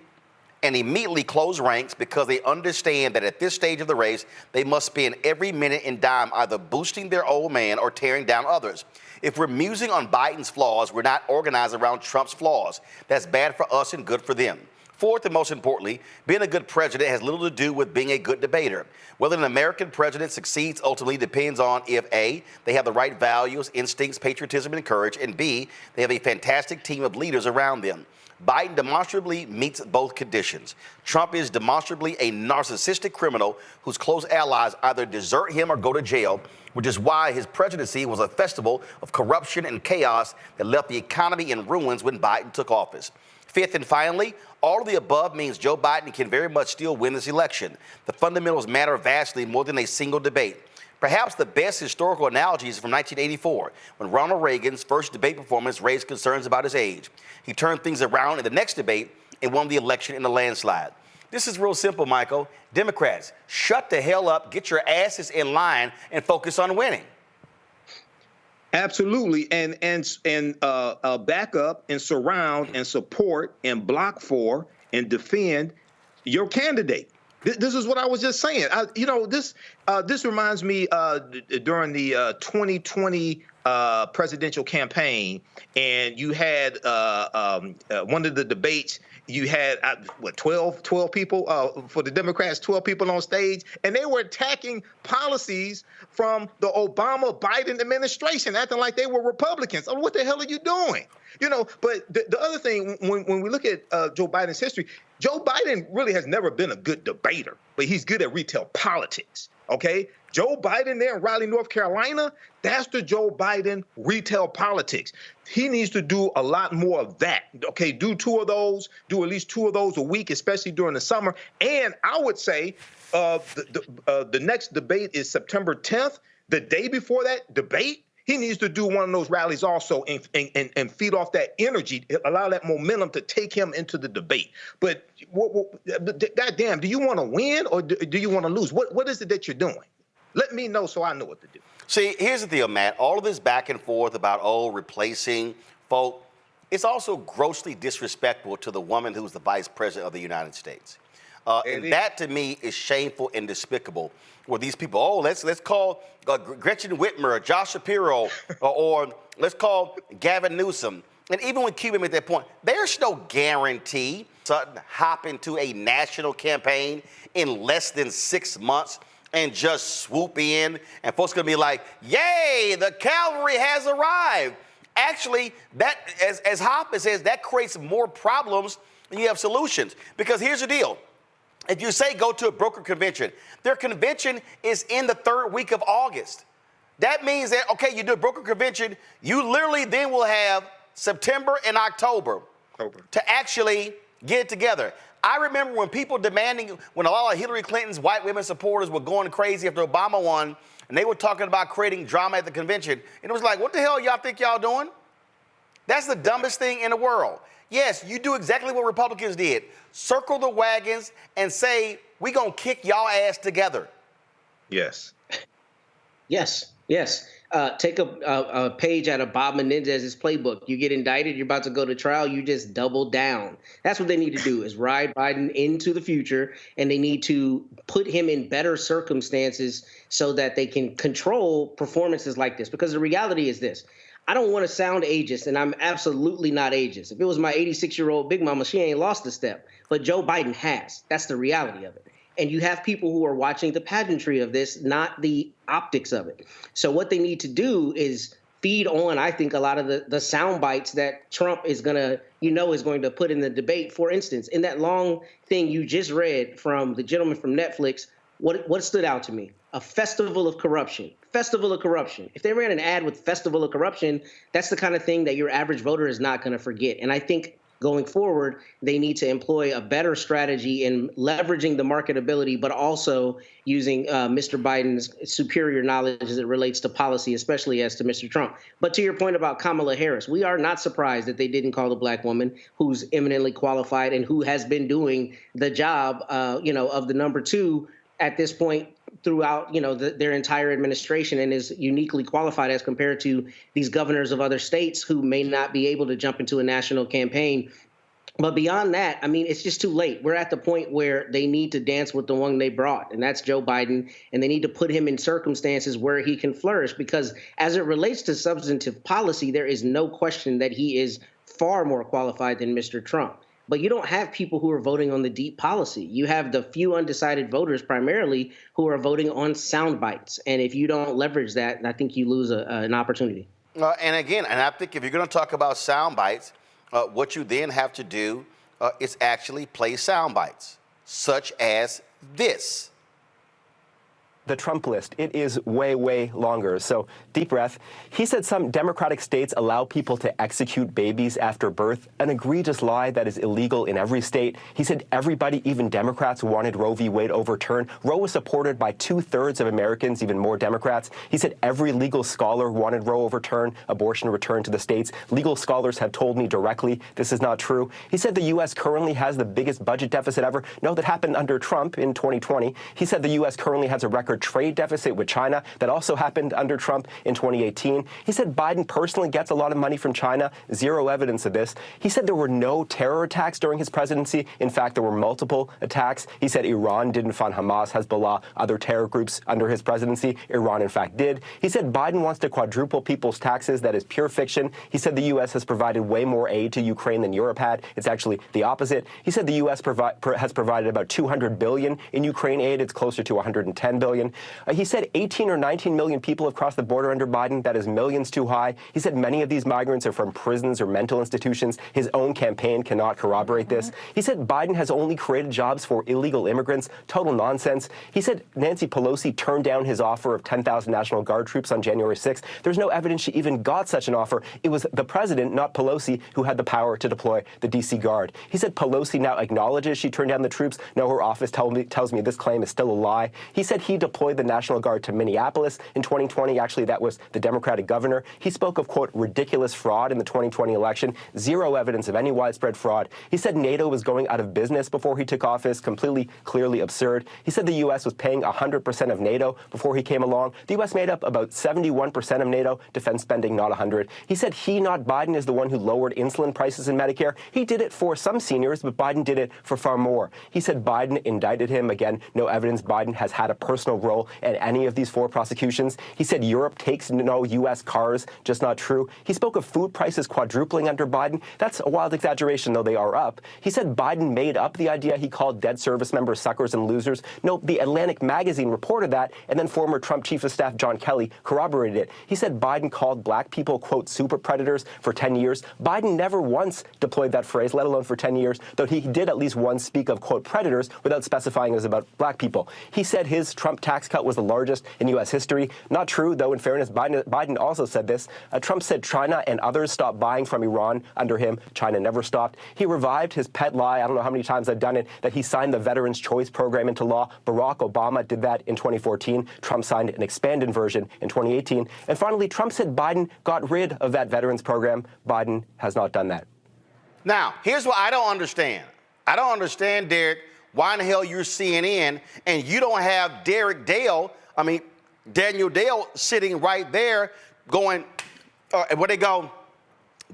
and immediately close ranks because they understand that at this stage of the race, they must spend every minute and dime either boosting their old man or tearing down others. If we're musing on Biden's flaws, we're not organized around Trump's flaws. That's bad for us and good for them. Fourth, and most importantly, being a good president has little to do with being a good debater. Whether an American president succeeds ultimately depends on if A, they have the right values, instincts, patriotism, and courage, and B, they have a fantastic team of leaders around them. Biden demonstrably meets both conditions. Trump is demonstrably a narcissistic criminal whose close allies either desert him or go to jail, which is why his presidency was a festival of corruption and chaos that left the economy in ruins when Biden took office. Fifth and finally, all of the above means Joe Biden can very much still win this election. The fundamentals matter vastly more than a single debate. Perhaps the best historical analogy is from 1984, when Ronald Reagan's first debate performance raised concerns about his age. He turned things around in the next debate and won the election in a landslide. This is real simple, Michael. Democrats, shut the hell up, get your asses in line, and focus on winning. Absolutely, and back up and surround and support and block for and defend your candidate. This is what I was just saying. This reminds me during the 2020 presidential campaign, and you had one of the debates. You had 12 people for the Democrats, 12 people on stage, and they were attacking policies from the Obama-Biden administration, acting like they were Republicans. Oh, what the hell are you doing? But the other thing, when we look at Joe Biden's history, Joe Biden really has never been a good debater, but he's good at retail politics, okay? Joe Biden there in Raleigh, North Carolina, that's the Joe Biden retail politics. He needs to do a lot more of that, okay? Do at least two of those a week, especially during the summer. And I would say the next debate is September 10th. The day before that debate, he needs to do one of those rallies also and feed off that energy, allow that momentum to take him into the debate. But goddamn, do you want to win or do you want to lose? What is it that you're doing? Let me know so I know what to do. See, here's the deal, Matt. All of this back and forth about, replacing folk, it's also grossly disrespectful to the woman who's the vice president of the United States. And that, to me, is shameful and despicable. Where these people, let's call Gretchen Whitmer or Josh Shapiro or let's call Gavin Newsom. And even when Cuban made that point, there's no guarantee to hop into a national campaign in less than 6 months and just swoop in, and folks gonna be like, yay, the cavalry has arrived. Actually, that, as Hoffman says, that creates more problems than you have solutions. Because here's the deal. If you say go to a broker convention, their convention is in the 3rd week of August. That means that, okay, you do a broker convention, you literally then will have September and October to actually get it together. I remember when people when a lot of Hillary Clinton's white women supporters were going crazy after Obama won, and they were talking about creating drama at the convention. And it was like, what the hell y'all think y'all doing? That's the dumbest thing in the world. Yes, you do exactly what Republicans did. Circle the wagons and say, we gonna kick y'all ass together. Yes. Yes. Take a page out of Bob Menendez's playbook. You get indicted, you're about to go to trial, you just double down. That's what they need to do, is ride Biden into the future, and they need to put him in better circumstances so that they can control performances like this. Because the reality is this. I don't want to sound ageist, and I'm absolutely not ageist. If it was my 86-year-old big mama, she ain't lost a step. But Joe Biden has. That's the reality of it. And you have people who are watching the pageantry of this, not the optics of it. So what they need to do is feed on, I think, a lot of the sound bites that Trump is going to put in the debate. For instance, in that long thing you just read from the gentleman from Netflix, what stood out to me? A festival of corruption. Festival of corruption. If they ran an ad with festival of corruption, that's the kind of thing that your average voter is not going to forget. And I think going forward, they need to employ a better strategy in leveraging the marketability, but also using Mr. Biden's superior knowledge as it relates to policy, especially as to Mr. Trump. But to your point about Kamala Harris, we are not surprised that they didn't call the black woman who's eminently qualified and who has been doing the job, of the number 2 at this point throughout, their entire administration, and is uniquely qualified as compared to these governors of other states who may not be able to jump into a national campaign. But beyond that, it's just too late. We're at the point where they need to dance with the one they brought, and that's Joe Biden, and they need to put him in circumstances where he can flourish, because as it relates to substantive policy, there is no question that he is far more qualified than Mr. Trump. But you don't have people who are voting on the deep policy. You have the few undecided voters primarily who are voting on sound bites. And if you don't leverage that, I think you lose an opportunity. And I think if you're going to talk about sound bites, what you then have to do is actually play sound bites, such as this. The Trump list, it is way, way longer. So deep breath. He said some Democratic states allow people to execute babies after birth, an egregious lie that is illegal in every state. He said everybody, even Democrats, wanted Roe v. Wade overturned. Roe was supported by 2/3 of Americans, even more Democrats. He said every legal scholar wanted Roe overturned, abortion returned to the states. Legal scholars have told me directly this is not true. He said the U.S. currently has the biggest budget deficit ever. No, that happened under Trump in 2020. He said the U.S. currently has a record record trade deficit with China. That also happened under Trump in 2018. He said Biden personally gets a lot of money from China. Zero evidence of this. He said there were no terror attacks during his presidency. In fact, there were multiple attacks. He said Iran didn't fund Hamas, Hezbollah, other terror groups under his presidency. Iran, in fact, did. He said Biden wants to quadruple people's taxes. That is pure fiction. He said the U.S. has provided way more aid to Ukraine than Europe had. It's actually the opposite. He said the U.S. has provided about $200 billion in Ukraine aid. It's closer to $110 billion. He said 18 or 19 million people have crossed the border under Biden. That is millions too high. He said many of these migrants are from prisons or mental institutions. His own campaign cannot corroborate this. He said Biden has only created jobs for illegal immigrants. Total nonsense. He said Nancy Pelosi turned down his offer of 10,000 National Guard troops on January 6th. There's no evidence she even got such an offer. It was the president, not Pelosi, who had the power to deploy the D.C. Guard. He said Pelosi now acknowledges she turned down the troops. No, her office tells me this claim is still a lie. He said he deployed the National Guard to Minneapolis in 2020. Actually, that was the Democratic governor. He spoke of, quote, ridiculous fraud in the 2020 election. Zero evidence of any widespread fraud. He said NATO was going out of business before he took office. Completely, clearly absurd. He said the U.S. was paying 100% of NATO before he came along. The U.S. made up about 71% of NATO defense spending, not 100. He said he, not Biden, is the one who lowered insulin prices in Medicare. He did it for some seniors, but Biden did it for far more. He said Biden indicted him. Again, no evidence Biden has had a personal role in any of these 4 prosecutions. He said Europe takes no U.S. cars, just not true. He spoke of food prices quadrupling under Biden. That's a wild exaggeration, though they are up. He said Biden made up the idea he called dead service members suckers and losers. No, the Atlantic magazine reported that, and then former Trump chief of staff John Kelly corroborated it. He said Biden called black people, quote, super predators for 10 years. Biden never once deployed that phrase, let alone for 10 years, though he did at least once speak of, quote, predators without specifying it was about black people. He said his Trump tax cut was the largest in U.S. history. Not true, though, in fairness, Biden also said this. Trump said China and others stopped buying from Iran under him. China never stopped. He revived his pet lie, I don't know how many times I've done it, that he signed the Veterans Choice Program into law. Barack Obama did that in 2014. Trump signed an expanded version in 2018. And finally, Trump said Biden got rid of that Veterans Program. Biden has not done that. Now, here's what I don't understand. I don't understand, Derek, why in the hell you're CNN and you don't have Daniel Dale sitting right there going, where they go,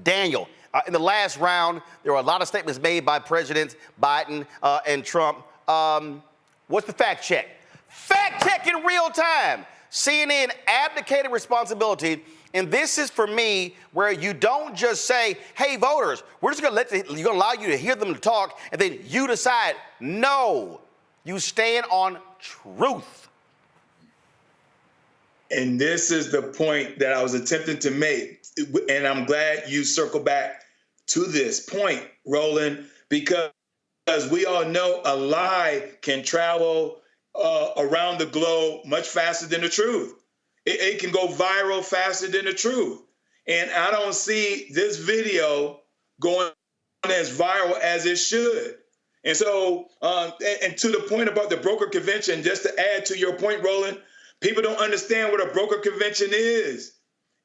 Daniel. In the last round, there were a lot of statements made by Presidents Biden and Trump. What's the fact check? Fact check in real time. CNN abdicated responsibility. And this is, for me, where you don't just say, hey, voters, we're just going to allow you to hear them talk, and then you decide. No, you stand on truth. And this is the point that I was attempting to make. And I'm glad you circle back to this point, Roland, because we all know a lie can travel around the globe much faster than the truth. It can go viral faster than the truth. And I don't see this video going as viral as it should. And so, and to the point about the broker convention, just to add to your point, Roland, people don't understand what a broker convention is.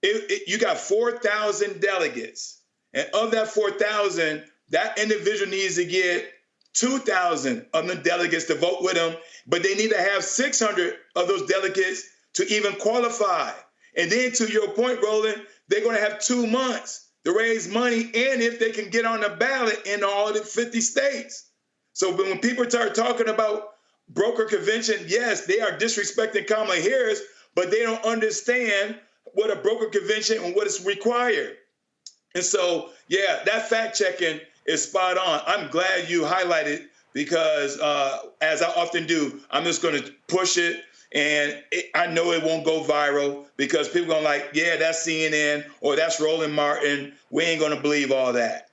You got 4,000 delegates. And of that 4,000, that individual needs to get 2,000 of the delegates to vote with them, but they need to have 600 of those delegates to even qualify. And then to your point, Roland, they're going to have 2 months to raise money, and if they can get on the ballot in all the 50 states. So when people start talking about broker convention, yes, they are disrespecting Kamala Harris, but they don't understand what a broker convention and what is required. And so, yeah, that fact checking is spot on. I'm glad you highlighted because, as I often do, I'm just going to push it. And I know it won't go viral because people are going to like, yeah, that's CNN or that's Roland Martin. We ain't going to believe all that.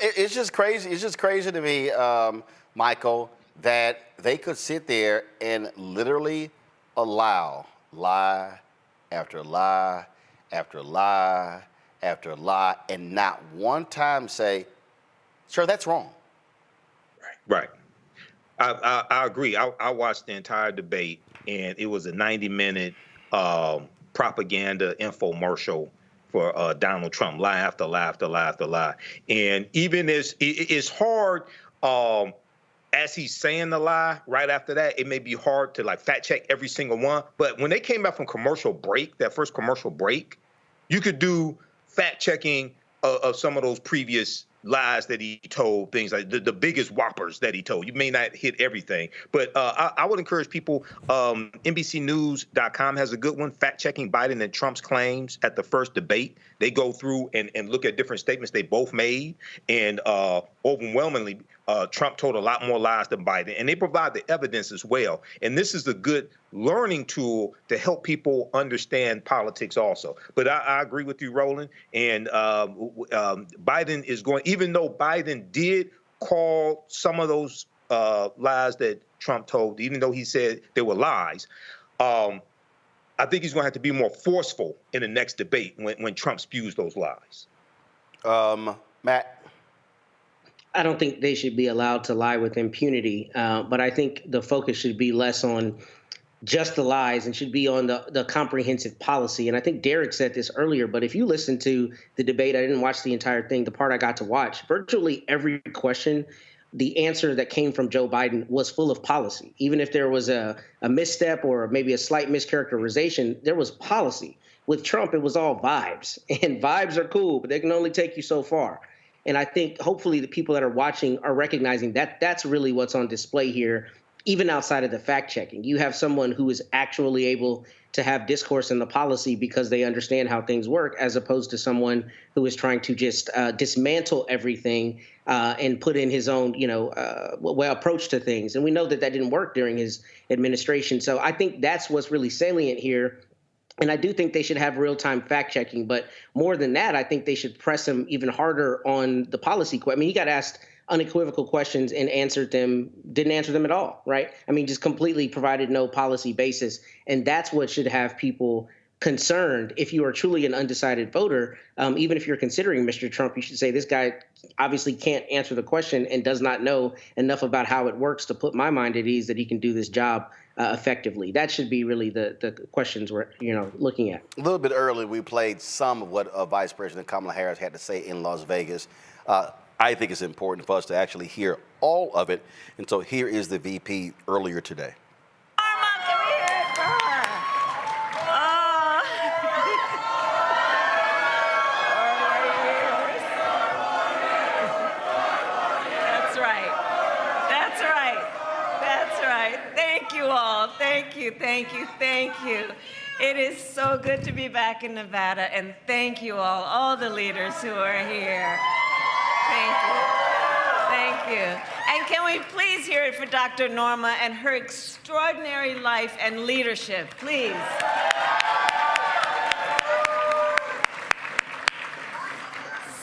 It's just crazy. It's just crazy to me, Michael, that they could sit there and literally allow lie after lie after lie after lie and not one time say, sure, that's wrong. Right. I agree. I watched the entire debate, and it was a 90-minute propaganda infomercial for Donald Trump, lie after lie after lie after lie. And even it's hard as he's saying the lie, right after that, it may be hard to like fact check every single one. But when they came back from commercial break, that first commercial break, you could do fact checking of some of those previous lies that he told, things like the biggest whoppers that he told. You may not hit everything, but I would encourage people, NBCnews.com has a good one, fact-checking Biden and Trump's claims at the first debate. They go through and look at different statements they both made, and overwhelmingly, Trump told a lot more lies than Biden, and they provide the evidence as well. And this is a good learning tool to help people understand politics also. But I agree with you, Roland, and Biden is going, even though Biden did call some of those lies that Trump told, even though he said they were lies, I think he's going to have to be more forceful in the next debate when Trump spews those lies. Matt? I don't think they should be allowed to lie with impunity, but I think the focus should be less on just the lies and should be on the comprehensive policy. And I think Derek said this earlier, but if you listen to the debate, I didn't watch the entire thing, the part I got to watch, virtually every question, the answer that came from Joe Biden was full of policy. Even if there was a misstep or maybe a slight mischaracterization, there was policy. With Trump, it was all vibes, and vibes are cool, but they can only take you so far. And I think hopefully the people that are watching are recognizing that that's really what's on display here, even outside of the fact checking. You have someone who is actually able to have discourse in the policy because they understand how things work, as opposed to someone who is trying to just dismantle everything and put in his own, approach to things. And we know that that didn't work during his administration. So I think that's what's really salient here. And I do think they should have real-time fact-checking. But more than that, I think they should press him even harder on the policy. I mean, he got asked unequivocal questions and didn't answer them at all, right? I mean, just completely provided no policy basis. And that's what should have people concerned. If you are truly an undecided voter, even if you're considering Mr. Trump, you should say this guy obviously can't answer the question and does not know enough about how it works to put my mind at ease that he can do this job effectively. That should be really the questions we're looking at. A little bit early, we played some of what Vice President Kamala Harris had to say in Las Vegas. I think it's important for us to actually hear all of it. And so here is the VP earlier today. Thank you. It is so good to be back in Nevada, and thank you all the leaders who are here. Thank you. And can we please hear it for Dr. Norma and her extraordinary life and leadership, please.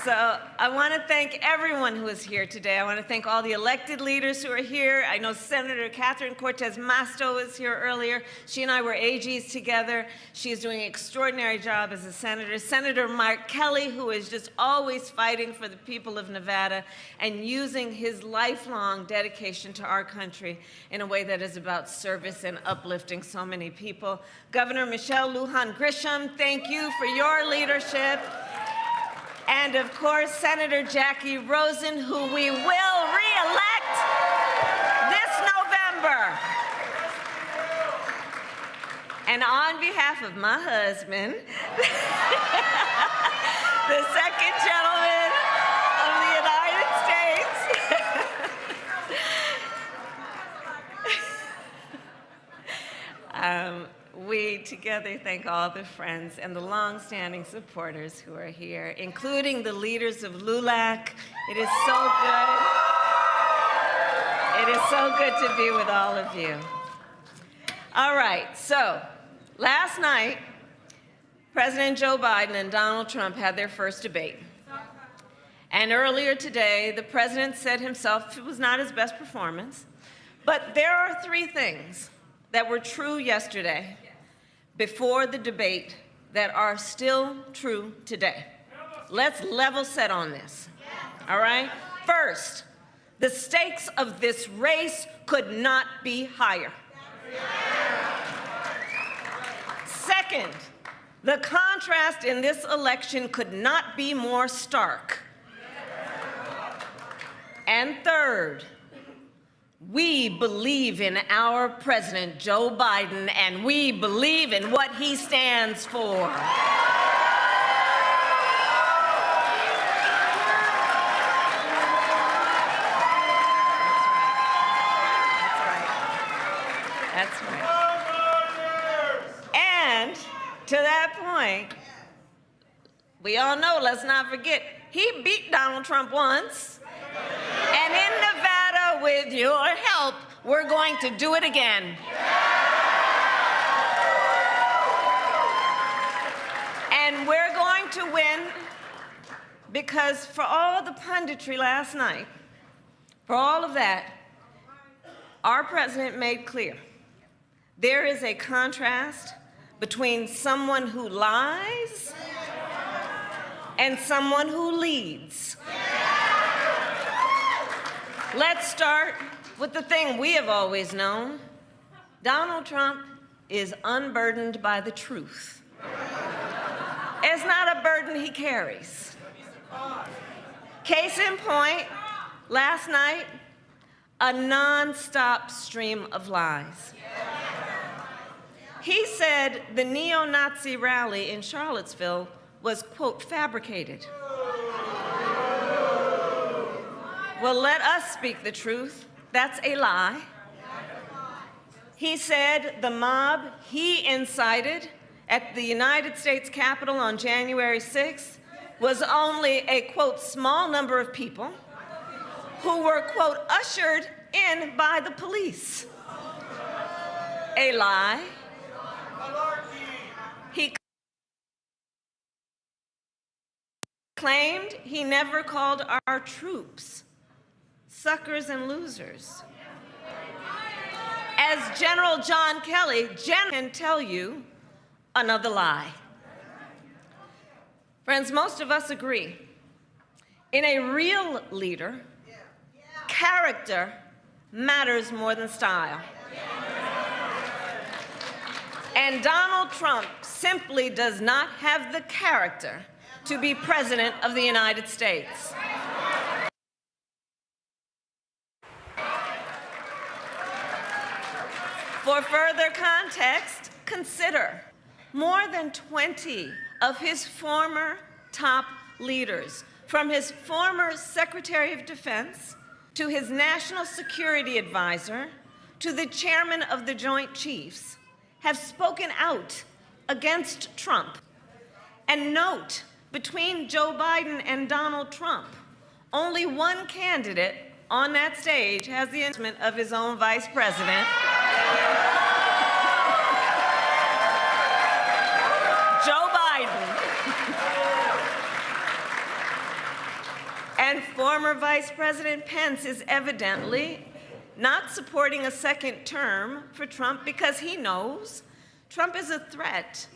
So I want to thank everyone who is here today. I want to thank all the elected leaders who are here. I know Senator Catherine Cortez Masto was here earlier. She and I were AGs together. She is doing an extraordinary job as a senator. Senator Mark Kelly, who is just always fighting for the people of Nevada and using his lifelong dedication to our country in a way that is about service and uplifting so many people. Governor Michelle Lujan Grisham, thank you for your leadership. And of course, Senator Jackie Rosen, who we will re-elect this November. And on behalf of my husband, the second gentleman of the United States, we together thank all the friends and the long-standing supporters who are here, including the leaders of LULAC. It is so good. It is so good to be with all of you. All right, so last night, President Joe Biden and Donald Trump had their first debate. And earlier today, the president said himself it was not his best performance. But there are three things that were true yesterday before the debate that are still true today. Let's level set on this, all right? First, the stakes of this race could not be higher. Second, the contrast in this election could not be more stark. And third, We believe in our President, Joe Biden, and we believe in what he stands for. That's right. And to that point, we all know, let's not forget, he beat Donald Trump once. And in Nevada, with your help, we're going to do it again. And we're going to win because for all the punditry last night, for all of that, our president made clear there is a contrast between someone who lies and someone who leads. Let's start with the thing we have always known. Donald Trump is unburdened by the truth. It's not a burden he carries. Case in point, last night, a non-stop stream of lies. He said the neo-Nazi rally in Charlottesville was, quote, fabricated. Well, let us speak the truth. That's a lie. He said the mob he incited at the United States Capitol on January 6th was only a, quote, small number of people who were, quote, ushered in by the police. A lie. He claimed he never called our troops suckers and losers. As General John Kelly can tell you another lie. Friends, most of us agree. In a real leader, character matters more than style. And Donald Trump simply does not have the character to be President of the United States. For further context, consider more than 20 of his former top leaders, from his former Secretary of Defense to his National Security Advisor to the chairman of the Joint Chiefs, have spoken out against Trump. And note, between Joe Biden and Donald Trump, only one candidate on that stage has the endorsement of his own vice president, Joe Biden. And former Vice President Pence is evidently not supporting a second term for Trump because he knows Trump is a threat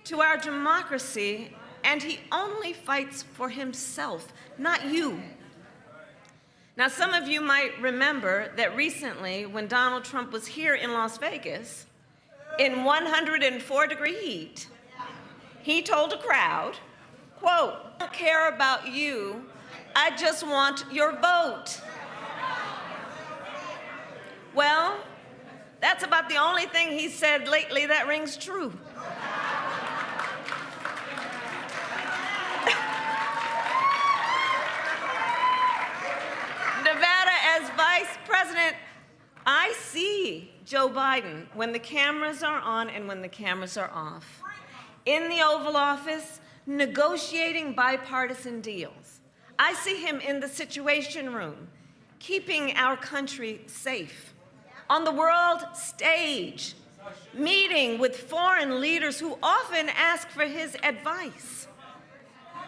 to our democracy, and he only fights for himself, not you. Now, some of you might remember that recently, when Donald Trump was here in Las Vegas, in 104-degree heat, he told a crowd, quote, "I don't care about you, I just want your vote." Well, that's about the only thing he's said lately that rings true. Nevada, as vice president, I see Joe Biden when the cameras are on and when the cameras are off. In the Oval Office, negotiating bipartisan deals. I see him in the Situation Room, keeping our country safe. On the world stage, meeting with foreign leaders who often ask for his advice.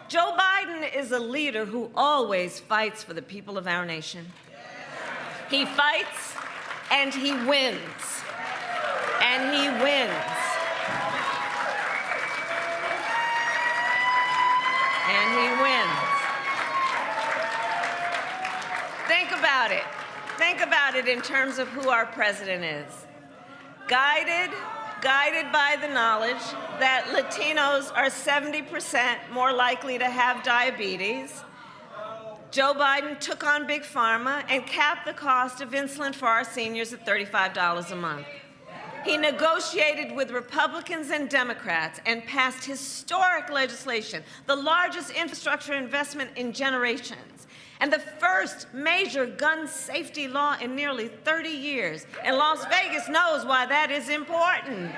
Joe Biden is a leader who always fights for the people of our nation. He fights and he wins. And he wins. And he wins. Think about it. Think about it in terms of who our president is. Guided by the knowledge that Latinos are 70% more likely to have diabetes, Joe Biden took on Big Pharma and capped the cost of insulin for our seniors at $35 a month. He negotiated with Republicans and Democrats and passed historic legislation, the largest infrastructure investment in generations, and the first major gun safety law in nearly 30 years. And Las Vegas knows why that is important.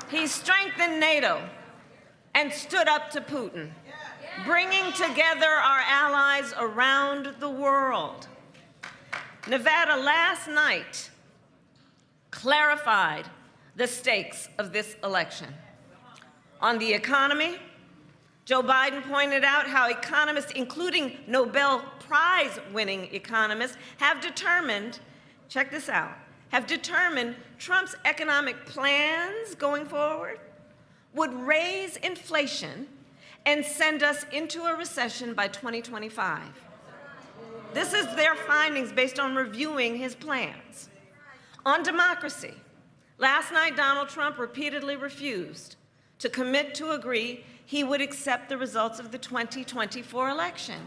He strengthened NATO and stood up to Putin, bringing together our allies around the world. Nevada last night clarified the stakes of this election. On the economy, Joe Biden pointed out how economists, including Nobel Prize-winning economists, have determined, check this out, have determined Trump's economic plans going forward would raise inflation and send us into a recession by 2025. This is their findings based on reviewing his plans. On democracy, last night Donald Trump repeatedly refused to commit to agree he would accept the results of the 2024 election.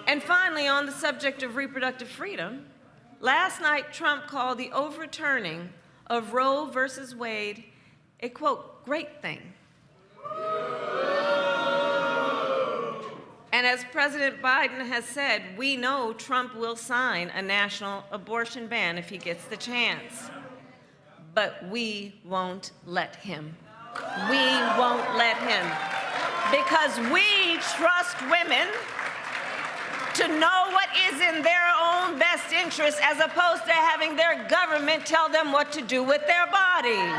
And finally, on the subject of reproductive freedom, last night Trump called the overturning of Roe versus Wade a, quote, great thing. And as President Biden has said, we know Trump will sign a national abortion ban if he gets the chance. But we won't let him. We won't let him. Because we trust women to know what is in their own best interest as opposed to having their government tell them what to do with their bodies.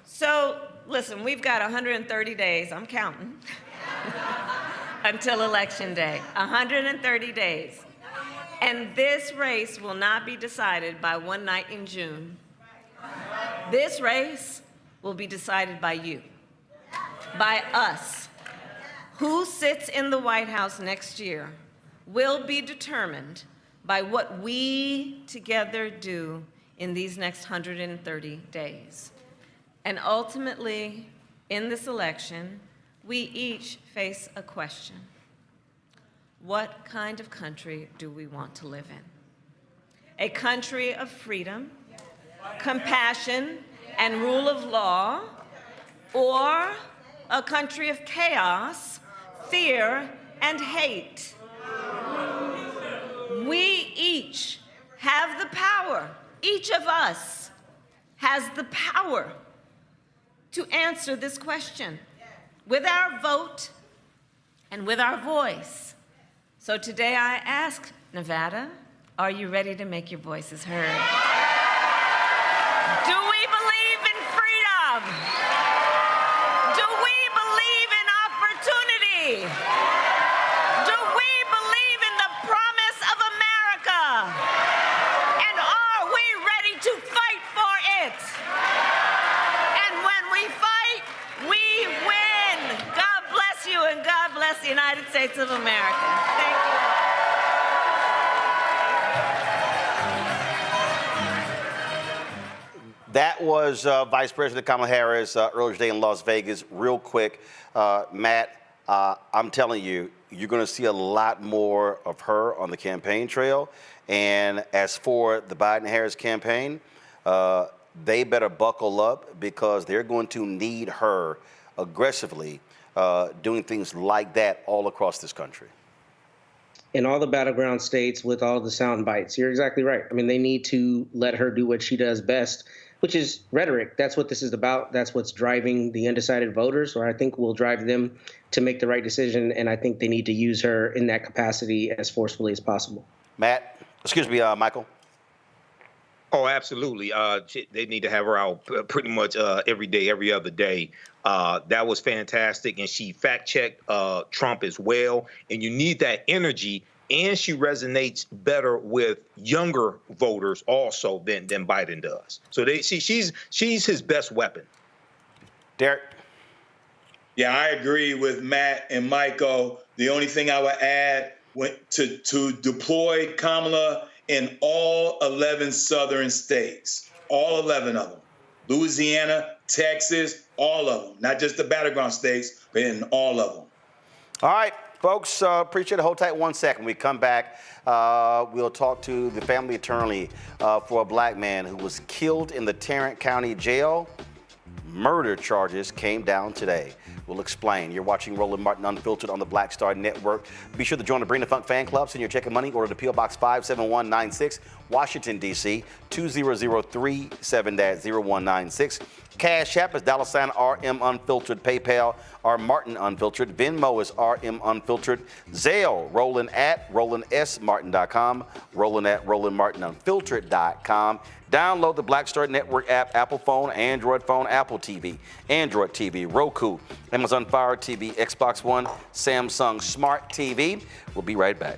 So, listen, we've got 130 days, I'm counting, until Election Day. 130 days. And this race will not be decided by one night in June. This race will be decided by you, by us. Who sits in the White House next year will be determined by what we together do in these next 130 days. And ultimately, in this election, we each face a question. What kind of country do we want to live in? A country of freedom, compassion, and rule of law, or a country of chaos, fear, and hate? We each have the power, each of us has the power to answer this question with our vote and with our voice. So today I ask Nevada, are you ready to make your voices heard? Do we believe in freedom? Do we believe in opportunity? Do we believe in the promise of America? And are we ready to fight for it? And when we fight, we win. God bless you and God bless the United States of America. Thank you. That was Vice President Kamala Harris earlier today in Las Vegas. Real quick, Matt, I'm telling you, you're going to see a lot more of her on the campaign trail. And as for the Biden-Harris campaign, they better buckle up because they're going to need her aggressively doing things like that all across this country. In all the battleground states with all the sound bites. You're exactly right. I mean, they need to let her do what she does best, which is rhetoric. That's what this is about. That's what's driving the undecided voters, or I think will drive them to make the right decision. And I think they need to use her in that capacity as forcefully as possible. Michael. Oh, absolutely. They need to have her out pretty much every day, every other day. That was fantastic. And she fact-checked Trump as well. And you need that energy. And she resonates better with younger voters also than Biden does. So she's his best weapon. Derek? Yeah, I agree with Matt and Michael. The only thing I would add to deploy Kamala in all 11 southern states. all 11 of them. Louisiana, Texas, all of them. Not just the battleground states, but in all of them. All right, folks, appreciate it. Hold tight 1 second. We come back. We'll talk to the family attorney for a black man who was killed in the Tarrant County Jail. Murder charges came down today. We'll explain. You're watching Roland Martin Unfiltered on the Blackstar Network. Be sure to join the Bring the Funk fan club. Send your check and money. Order to P.O. Box 57196, Washington, D.C. 20037-0196. Cash App is $RM Unfiltered. PayPal, R Martin Unfiltered. Venmo is RM Unfiltered. Zelle, Roland at RolandSMartin.com. Roland at RolandMartinUnfiltered.com. Download the Blackstar Network app, Apple phone, Android phone, Apple TV, Android TV, Roku, Amazon Fire TV, Xbox One, Samsung Smart TV. We'll be right back.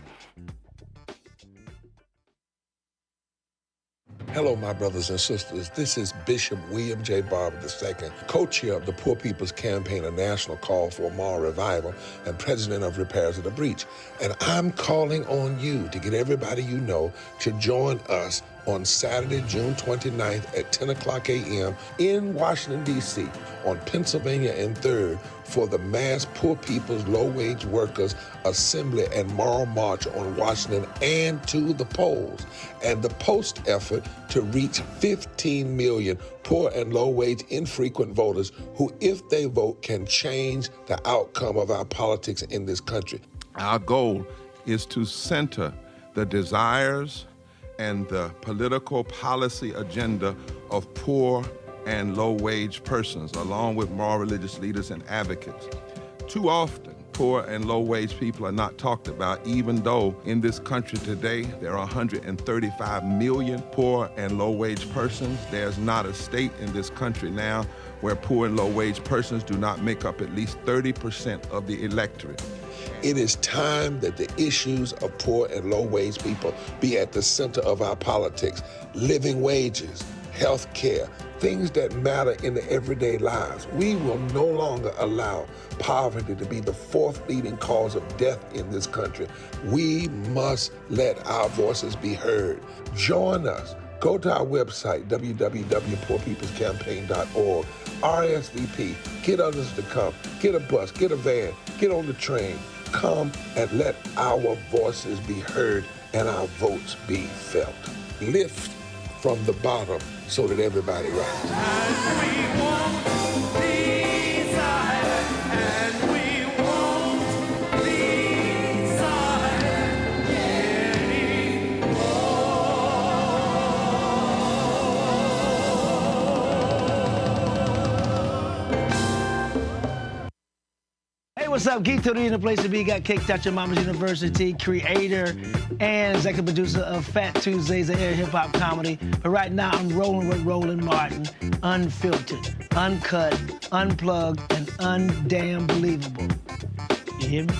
Hello, my brothers and sisters. This is Bishop William J. Barber II, co-chair of the Poor People's Campaign, a national call for moral revival, and president of Repairs of the Breach. And I'm calling on you to get everybody you know to join us on Saturday, June 29th at 10 o'clock a.m. in Washington, D.C. on Pennsylvania and 3rd for the mass Poor People's Low-Wage Workers Assembly and Moral March on Washington and to the polls, and the post effort to reach 15 million poor and low-wage infrequent voters who, if they vote, can change the outcome of our politics in this country. Our goal is to center the desires and the political policy agenda of poor and low-wage persons, along with moral religious leaders and advocates. Too often, poor and low-wage people are not talked about, even though in this country today, there are 135 million poor and low-wage persons. There's not a state in this country now where poor and low-wage persons do not make up at least 30% of the electorate. It is time that the issues of poor and low-wage people be at the center of our politics. Living wages, health care, things that matter in the everyday lives. We will no longer allow poverty to be the fourth leading cause of death in this country. We must let our voices be heard. Join us. Go to our website, www.poorpeoplescampaign.org. RSVP. Get others to come. Get a bus. Get a van. Get on the train. Come and let our voices be heard and our votes be felt. Lift from the bottom so that everybody rises. What's up? Geek Tony in the place to be. Got Kicked Out Your Mama's University, creator and executive producer of Fat Tuesdays, the air hip-hop comedy. But right now, I'm rolling with Roland Martin, unfiltered, uncut, unplugged, and undamn believable. You hear me?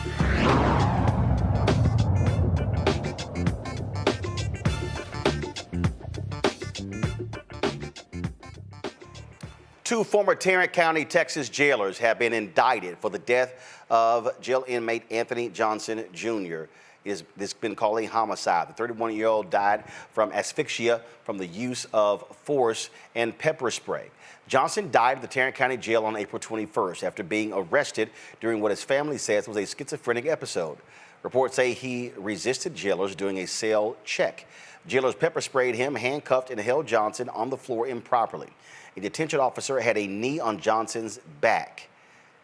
Two former Tarrant County, Texas jailers have been indicted for the death of jail inmate Anthony Johnson Jr. This has been called a homicide. The 31-year-old died from asphyxia from the use of force and pepper spray. Johnson died at the Tarrant County Jail on April 21st after being arrested during what his family says was a schizophrenic episode. Reports say he resisted jailers doing a cell check. Jailers pepper sprayed him, handcuffed, and held Johnson on the floor improperly. A detention officer had a knee on Johnson's back.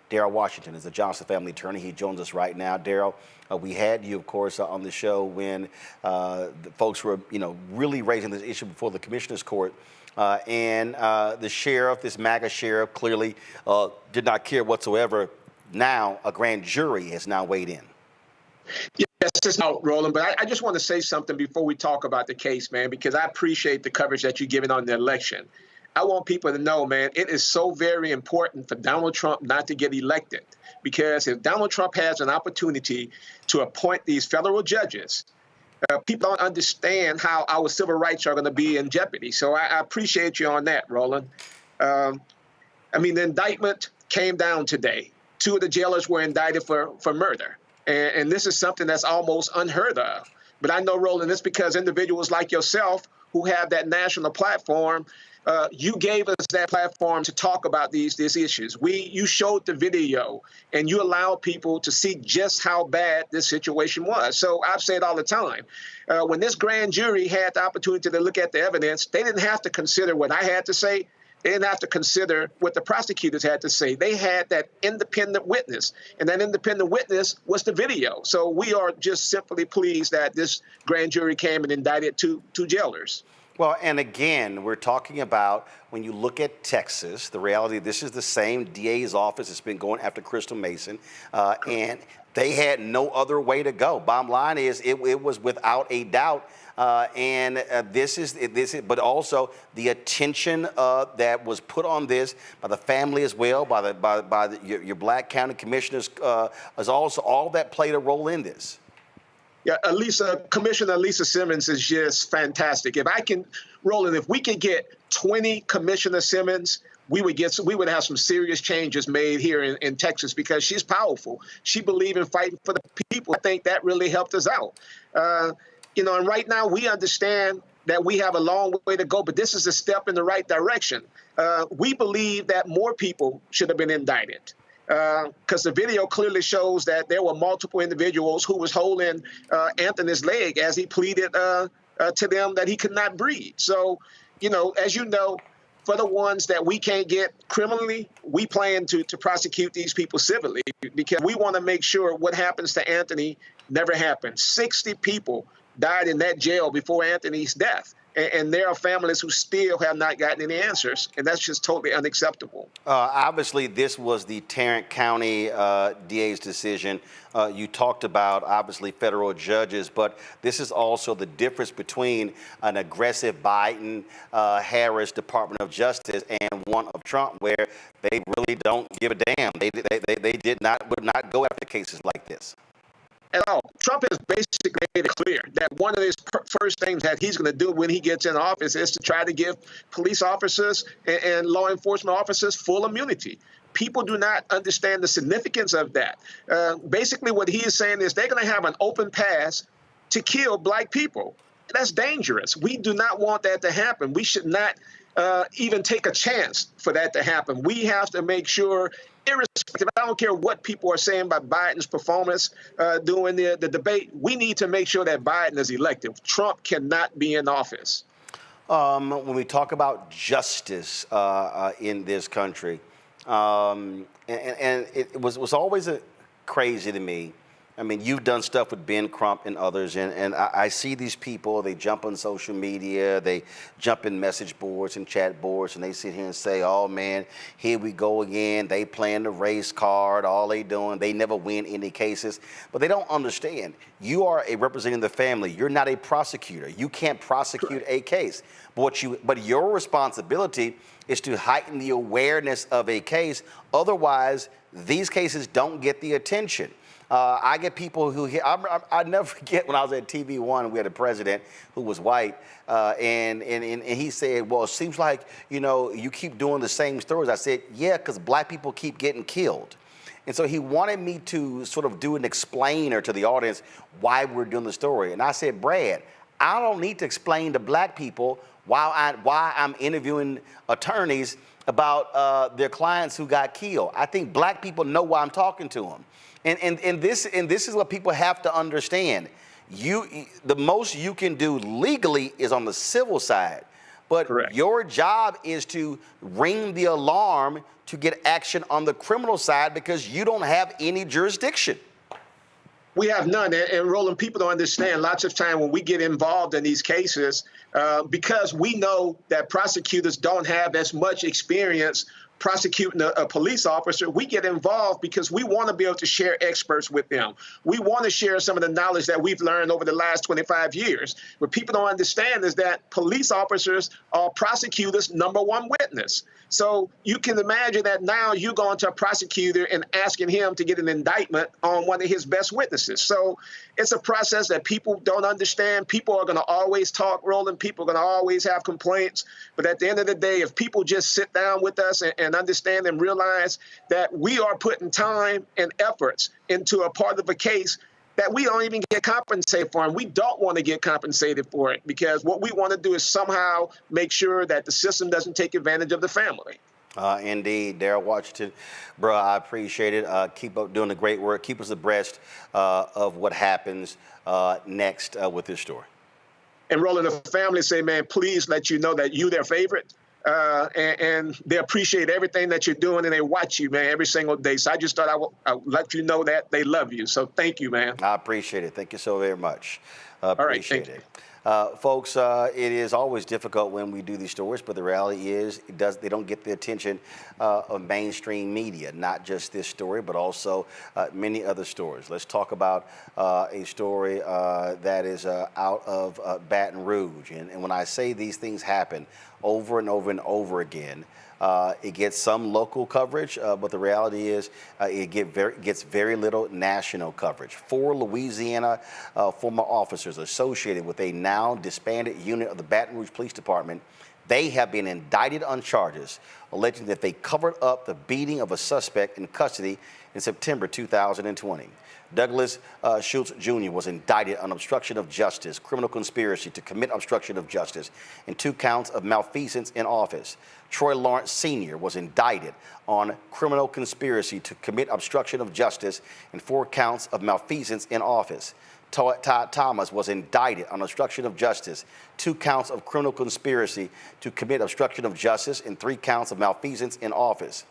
Daryl Washington is the Johnson family attorney. He joins us right now. Daryl, we had you, of course, on the show when the folks were, really raising this issue before the commissioner's court. And the sheriff, this MAGA sheriff, clearly did not care whatsoever. Now, a grand jury has now weighed in. Yes, it's out, Roland, but I just want to say something before we talk about the case, man, because I appreciate the coverage that you're giving on the election. I want people to know, man, it is so very important for Donald Trump not to get elected, because if Donald Trump has an opportunity to appoint these federal judges, people don't understand how our civil rights are going to be in jeopardy. So I appreciate you on that, Roland. The indictment came down today. Two of the jailers were indicted for murder. And this is something that's almost unheard of. But I know, Roland, it's because individuals like yourself who have that national platform, you gave us that platform to talk about these issues. You showed the video and you allowed people to see just how bad this situation was. So I've said all the time, when this grand jury had the opportunity to look at the evidence, they didn't have to consider what I had to say. They didn't have to consider what the prosecutors had to say. They had that independent witness, and that independent witness was the video. So we are just simply pleased that this grand jury came and indicted two jailers. Well, and again, we're talking about when you look at Texas, the reality, this is the same DA's office that's been going after Crystal Mason, and they had no other way to go. Bottom line is it was without a doubt. This is, but also the attention that was put on this by the family as well, by your Black County commissioners, is also all that played a role in this. Yeah, Commissioner Lisa Simmons is just fantastic. Roland, if we could get 20 Commissioner Simmons, we would have some serious changes made here in Texas, because she's powerful. She believed in fighting for the people. I think that really helped us out. And right now we understand that we have a long way to go, but this is a step in the right direction. We believe that more people should have been indicted, because the video clearly shows that there were multiple individuals who was holding Anthony's leg as he pleaded to them that he could not breathe. So, as you know, for the ones that we can't get criminally, we plan to prosecute these people civilly, because we want to make sure what happens to Anthony never happens. 60 people died in that jail before Anthony's death. And there are families who still have not gotten any answers, and that's just totally unacceptable. Obviously, this was the Tarrant County DA's decision. You talked about, obviously, federal judges, but this is also the difference between an aggressive Biden, Harris Department of Justice and one of Trump, where they really don't give a damn. They would not go after cases like this at all. Trump has basically made it clear that one of his first things that he's going to do when he gets in office is to try to give police officers and law enforcement officers full immunity. People do not understand the significance of that. Basically, what he is saying is they're going to have an open pass to kill Black people. That's dangerous. We do not want that to happen. We should not even take a chance for that to happen. We have to make sure, irrespective, I don't care what people are saying about Biden's performance during the debate, we need to make sure that Biden is elected. Trump cannot be in office. When we talk about justice in this country, and it was always crazy to me. I mean, you've done stuff with Ben Crump and others, and I see these people, they jump on social media, they jump in message boards and chat boards, and they sit here and say, oh man, here we go again. They playing the race card, all they doing, they never win any cases. But they don't understand. You are representing the family. You're not a prosecutor. You can't prosecute a case. But your responsibility is to heighten the awareness of a case. Otherwise, these cases don't get the attention. I get people who I never forget when I was at TV One, we had a president who was white, and he said, well, it seems like, you keep doing the same stories. I said, yeah, because Black people keep getting killed. And so he wanted me to sort of do an explainer to the audience why we're doing the story. And I said, Brad, I don't need to explain to Black people why I'm interviewing attorneys about their clients who got killed. I think Black people know why I'm talking to them. And this is what people have to understand. The most you can do legally is on the civil side, but correct. Your job is to ring the alarm to get action on the criminal side, because you don't have any jurisdiction. We have none. And Roland, people don't understand. Lots of time when we get involved in these cases, because we know that prosecutors don't have as much experience prosecuting a police officer, we get involved because we want to be able to share experts with them. We want to share some of the knowledge that we've learned over the last 25 years. What people don't understand is that police officers are prosecutors' #1 witness. So you can imagine that now you're going to a prosecutor and asking him to get an indictment on one of his best witnesses. So it's a process that people don't understand. People are going to always talk, Roland. People are going to always have complaints. But at the end of the day, if people just sit down with us and understand and realize that we are putting time and efforts into a part of a case, that we don't even get compensated for, and we don't want to get compensated for it, because what we want to do is somehow make sure that the system doesn't take advantage of the family. Indeed. Daryl Washington, bro, I appreciate it. Keep up doing the great work. Keep us abreast of what happens next with this story. And Roland, the family say, man, please let you know that you their favorite. And they appreciate everything that you're doing, and they watch you, man, every single day. So I just thought I would let you know that they love you. So thank you, man. I appreciate it. Thank you so very much. All right, thank you. Folks, it is always difficult when we do these stories, but the reality is they don't get the attention of mainstream media, not just this story, but also many other stories. Let's talk about a story that is out of Baton Rouge. And when I say these things happen over and over and over again, it gets some local coverage, but the reality is it gets very little national coverage. 4 Louisiana former officers associated with a now disbanded unit of the Baton Rouge Police Department, they have been indicted on charges alleging that they covered up the beating of a suspect in custody in September 2020. Douglas Schultz Jr. was indicted on obstruction of justice, criminal conspiracy to commit obstruction of justice, and 2 counts of malfeasance in office. Troy Lawrence Sr. was indicted on criminal conspiracy to commit obstruction of justice and 4 counts of malfeasance in office. Todd Thomas was indicted on obstruction of justice, 2 counts of criminal conspiracy to commit obstruction of justice, and 3 counts of malfeasance in office.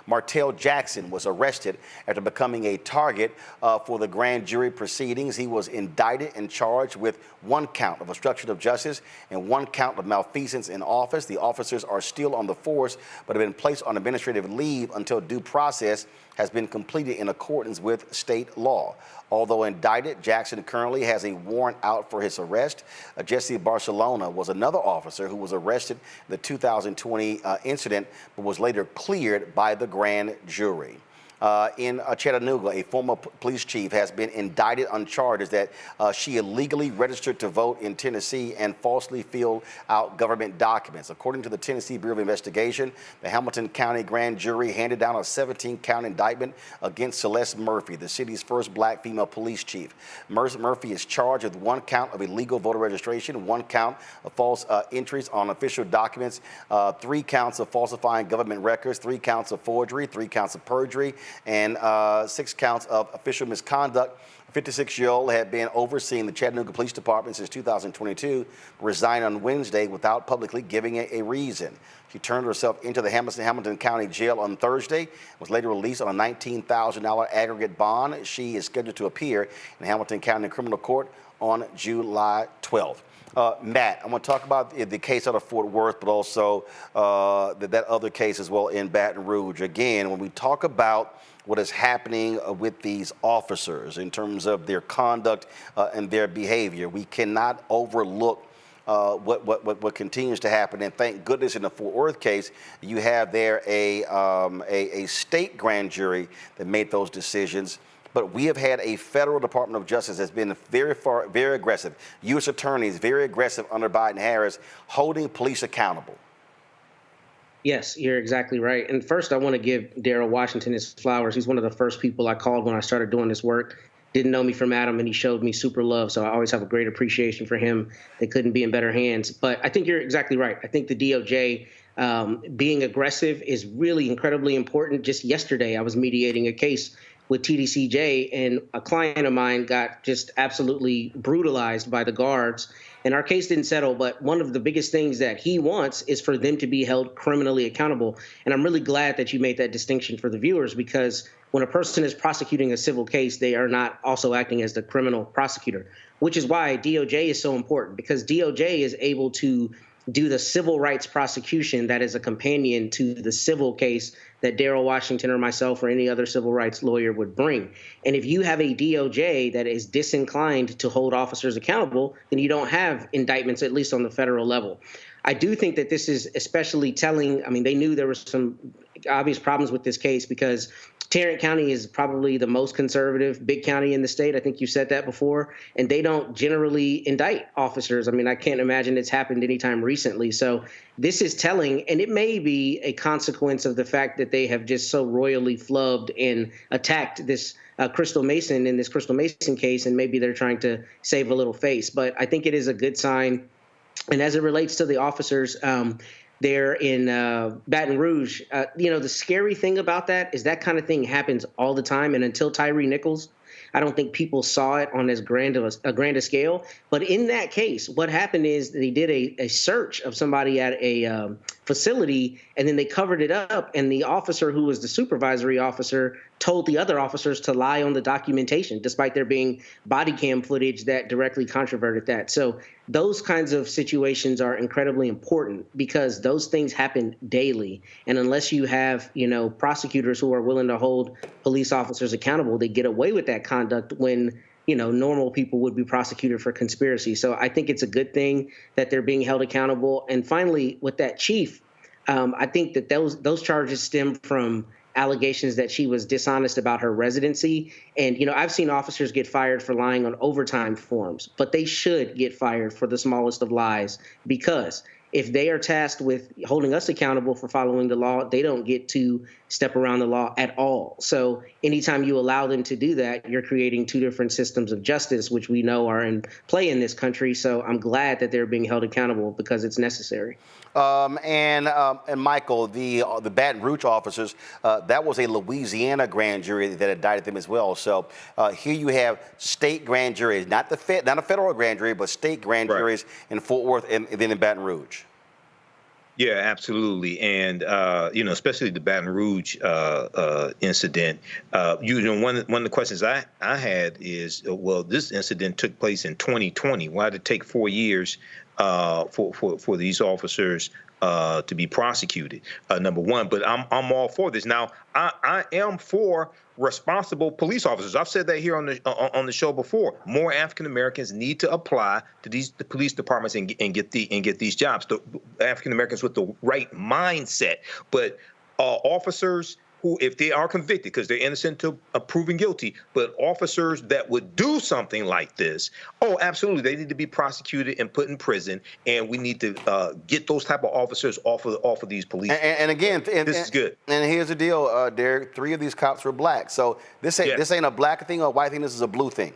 Martell Jackson was arrested after becoming a target for the grand jury proceedings. He was indicted and charged with 1 count of obstruction of justice and 1 count of malfeasance in office. The officers are still on the force, but have been placed on administrative leave until due process has been completed in accordance with state law. Although indicted, Jackson currently has a warrant out for his arrest. Jesse Barcelona was another officer who was arrested in the 2020 incident, but was later cleared by the grand jury. In Chattanooga, a former police chief has been indicted on charges that she illegally registered to vote in Tennessee and falsely filled out government documents. According to the Tennessee Bureau of Investigation, the Hamilton County grand jury handed down a 17-count indictment against Celeste Murphy, the city's first black female police chief. Murphy is charged with 1 count of illegal voter registration, 1 count of false entries on official documents, 3 counts of falsifying government records, 3 counts of forgery, 3 counts of perjury, and 6 counts of official misconduct. A 56-year-old had been overseeing the Chattanooga Police Department since 2022, resigned on Wednesday without publicly giving a reason. She turned herself into the Hamilton County Jail on Thursday, was later released on a $19,000 aggregate bond. She is scheduled to appear in Hamilton County Criminal Court on July 12th. Matt, I want to talk about the case out of Fort Worth, but also that other case as well in Baton Rouge. Again, when we talk about what is happening with these officers in terms of their conduct and their behavior, we cannot overlook what continues to happen. And thank goodness in the Fort Worth case, you have there a state grand jury that made those decisions. But we have had a federal Department of Justice that's been very aggressive. U.S. attorneys very aggressive under Biden-Harris, holding police accountable. Yes, you're exactly right. And first, I want to give Daryl Washington his flowers. He's one of the first people I called when I started doing this work. Didn't know me from Adam, and he showed me super love. So I always have a great appreciation for him. They couldn't be in better hands. But I think you're exactly right. I think the DOJ being aggressive is really incredibly important. Just yesterday, I was mediating a case with TDCJ, and a client of mine got just absolutely brutalized by the guards. And our case didn't settle, but one of the biggest things that he wants is for them to be held criminally accountable. And I'm really glad that you made that distinction for the viewers, because when a person is prosecuting a civil case, they are not also acting as the criminal prosecutor, which is why DOJ is so important, because DOJ is able to do the civil rights prosecution that is a companion to the civil case that Daryl Washington or myself or any other civil rights lawyer would bring. And if you have a DOJ that is disinclined to hold officers accountable, then you don't have indictments, at least on the federal level. I do think that this is especially telling. I mean, they knew there were some obvious problems with this case because Tarrant County is probably the most conservative big county in the state. I think you said that before. And they don't generally indict officers. I mean, I can't imagine it's happened anytime recently. So this is telling, and it may be a consequence of the fact that they have just so royally flubbed and attacked this Crystal Mason in this Crystal Mason case, and maybe they're trying to save a little face. But I think it is a good sign. And as it relates to the officers there in Baton Rouge, the scary thing about that is that kind of thing happens all the time. And until Tyree Nichols, I don't think people saw it on as grand a scale. But in that case, what happened is they did a search of somebody at a facility, and then they covered it up. And the officer who was the supervisory officer told the other officers to lie on the documentation, despite there being body cam footage that directly controverted that. So those kinds of situations are incredibly important because those things happen daily. And unless you have, prosecutors who are willing to hold police officers accountable, they get away with that conduct when, normal people would be prosecuted for conspiracy. So I think it's a good thing that they're being held accountable. And finally, with that chief, I think that those charges stem from allegations that she was dishonest about her residency. And, I've seen officers get fired for lying on overtime forms, but they should get fired for the smallest of lies, because if they are tasked with holding us accountable for following the law, they don't get to step around the law at all. So anytime you allow them to do that, you're creating two different systems of justice, which we know are in play in this country. So I'm glad that they're being held accountable because it's necessary. And Michael, the Baton Rouge officers, that was a Louisiana grand jury that indicted them as well. So here you have state grand juries, not a federal grand jury, but state grand juries in Fort Worth and then in Baton Rouge. Yeah, absolutely. And, especially the Baton Rouge incident, one of the questions I had is, well, this incident took place in 2020. Why did it take 4 years for these officers to be prosecuted? Number one, but I'm all for this. Now, I am for responsible police officers. I've said that here on the show before. More African Americans need to apply to the police departments and get these jobs. The African Americans with the right mindset, but officers who, if they are convicted, because they're innocent to proven guilty, but officers that would do something like this, absolutely, they need to be prosecuted and put in prison, and we need to get those type of officers off of these police. And again, this is good. And here's the deal, Derek: 3 of these cops were black, so this ain't a black thing or a white thing. This is a blue thing.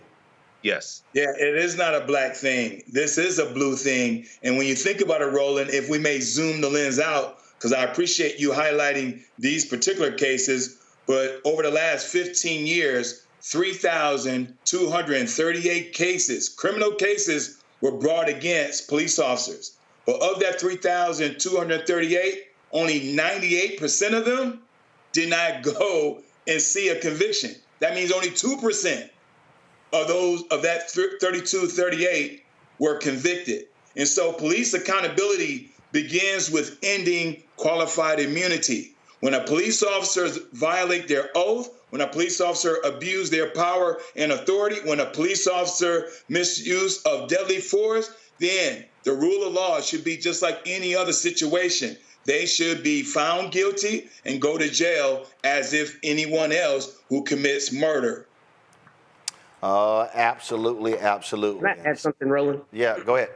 Yes. Yeah, it is not a black thing. This is a blue thing. And when you think about it, Roland, if we may zoom the lens out, because I appreciate you highlighting these particular cases, but over the last 15 years, 3,238 cases, criminal cases, were brought against police officers. But of that 3,238, only 98% of them did not go and see a conviction. That means only 2% of that 3,238 were convicted. And so police accountability begins with ending qualified immunity. When a police officer violate their oath, when a police officer abuse their power and authority, when a police officer misuse of deadly force, then the rule of law should be just like any other situation. They should be found guilty and go to jail as if anyone else who commits murder. Absolutely. Can I add something, Roland? Yeah, go ahead.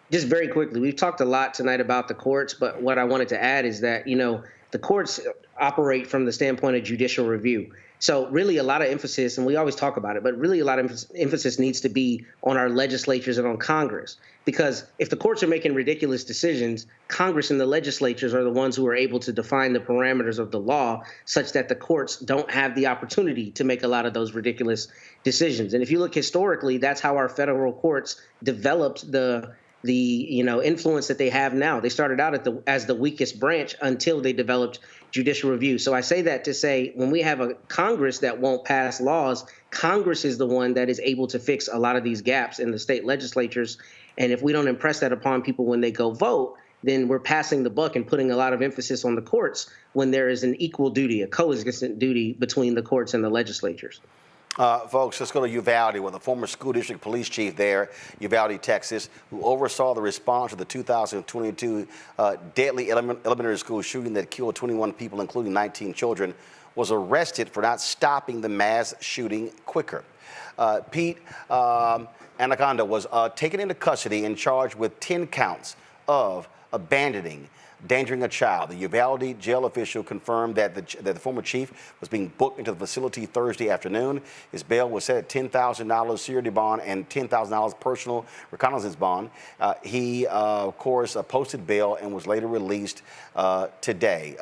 Just very quickly, we've talked a lot tonight about the courts, but what I wanted to add is that, the courts operate from the standpoint of judicial review. So really a lot of emphasis, and we always talk about it, but really a lot of emphasis needs to be on our legislatures and on Congress. Because if the courts are making ridiculous decisions, Congress and the legislatures are the ones who are able to define the parameters of the law such that the courts don't have the opportunity to make a lot of those ridiculous decisions. And if you look historically, that's how our federal courts developed the influence that they have now. They started out as the weakest branch until they developed judicial review. So I say that to say, when we have a Congress that won't pass laws, Congress is the one that is able to fix a lot of these gaps in the state legislatures. And if we don't impress that upon people when they go vote, then we're passing the buck and putting a lot of emphasis on the courts when there is an equal duty, a coexistent duty between the courts and the legislatures. Folks, let's go to Uvalde, where the former school district police chief there, Uvalde, Texas, who oversaw the response to the 2022 deadly elementary school shooting that killed 21 people, including 19 children, was arrested for not stopping the mass shooting quicker. Pete Anaconda was taken into custody and charged with 10 counts of abandoning endangering a child. The Uvalde jail official confirmed that the former chief was being booked into the facility Thursday afternoon. His bail was set at $10,000 security bond and $10,000 personal reconnaissance bond. He, of course, posted bail and was later released today.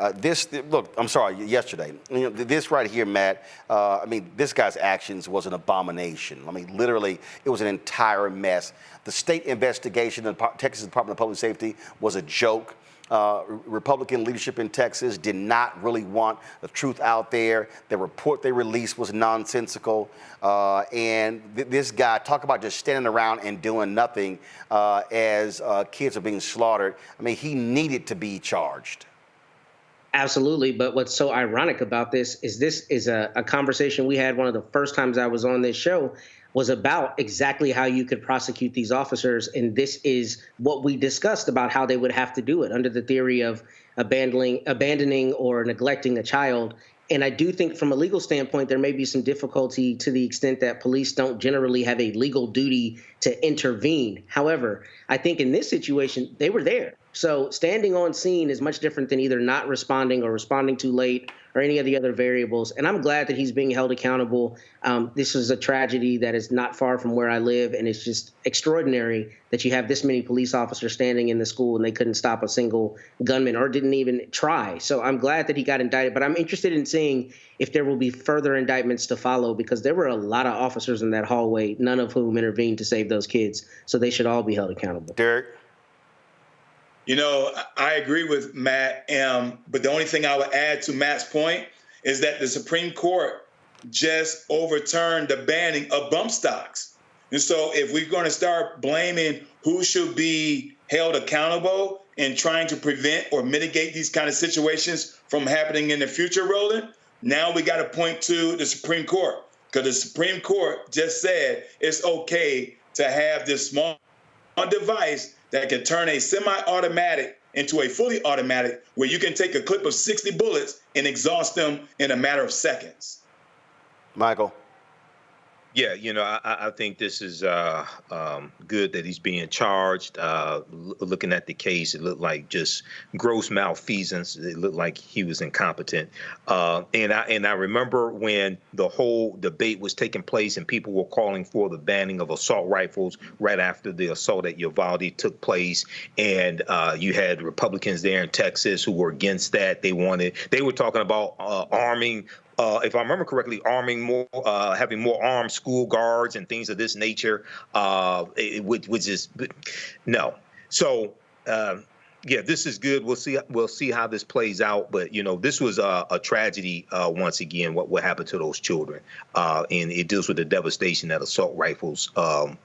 Yesterday. You know, this right here, Matt, I mean, this guy's actions was an abomination. I mean, literally, it was an entire mess. The state investigation in the Texas Department of Public Safety was a joke. Republican leadership in Texas did not really want the truth out there. The report they released was nonsensical. And this guy, talk about just standing around and doing nothing as kids are being slaughtered. I mean, he needed to be charged. Absolutely. But what's so ironic about this is a conversation we had one of the first times I was on this show was about exactly how you could prosecute these officers. And this is what we discussed about how they would have to do it under the theory of abandoning or neglecting a child. And I do think from a legal standpoint, there may be some difficulty to the extent that police don't generally have a legal duty to intervene. However, I think in this situation, they were there. So standing on scene is much different than either not responding or responding too late or any of the other variables. And I'm glad that he's being held accountable. This is a tragedy that is not far from where I live, and it's just extraordinary that you have this many police officers standing in the school and they couldn't stop a single gunman or didn't even try. So I'm glad that he got indicted, but I'm interested in seeing if there will be further indictments to follow, because there were a lot of officers in that hallway, none of whom intervened to save those kids. So they should all be held accountable. Derek? You know, I agree with Matt, but the only thing I would add to Matt's point is that the Supreme Court just overturned the banning of bump stocks. And so if we're going to start blaming who should be held accountable in trying to prevent or mitigate these kind of situations from happening in the future, Roland, now we got to point to the Supreme Court, because the Supreme Court just said it's okay to have this small device that can turn a semi-automatic into a fully automatic, where you can take a clip of 60 bullets and exhaust them in a matter of seconds. Michael? Yeah, you know, I think this is good that he's being charged. Looking at the case, it looked like just gross malfeasance. It looked like he was incompetent. And I remember when the whole debate was taking place and people were calling for the banning of assault rifles right after the assault at Uvalde took place. And you had Republicans there in Texas who were against that. They were talking about arming, if I remember correctly, arming more, having more armed school guards and things of this nature, which is no. So, yeah, this is good. We'll see how this plays out. But, you know, this was a tragedy once again, what happened to those children. And it deals with the devastation that assault rifles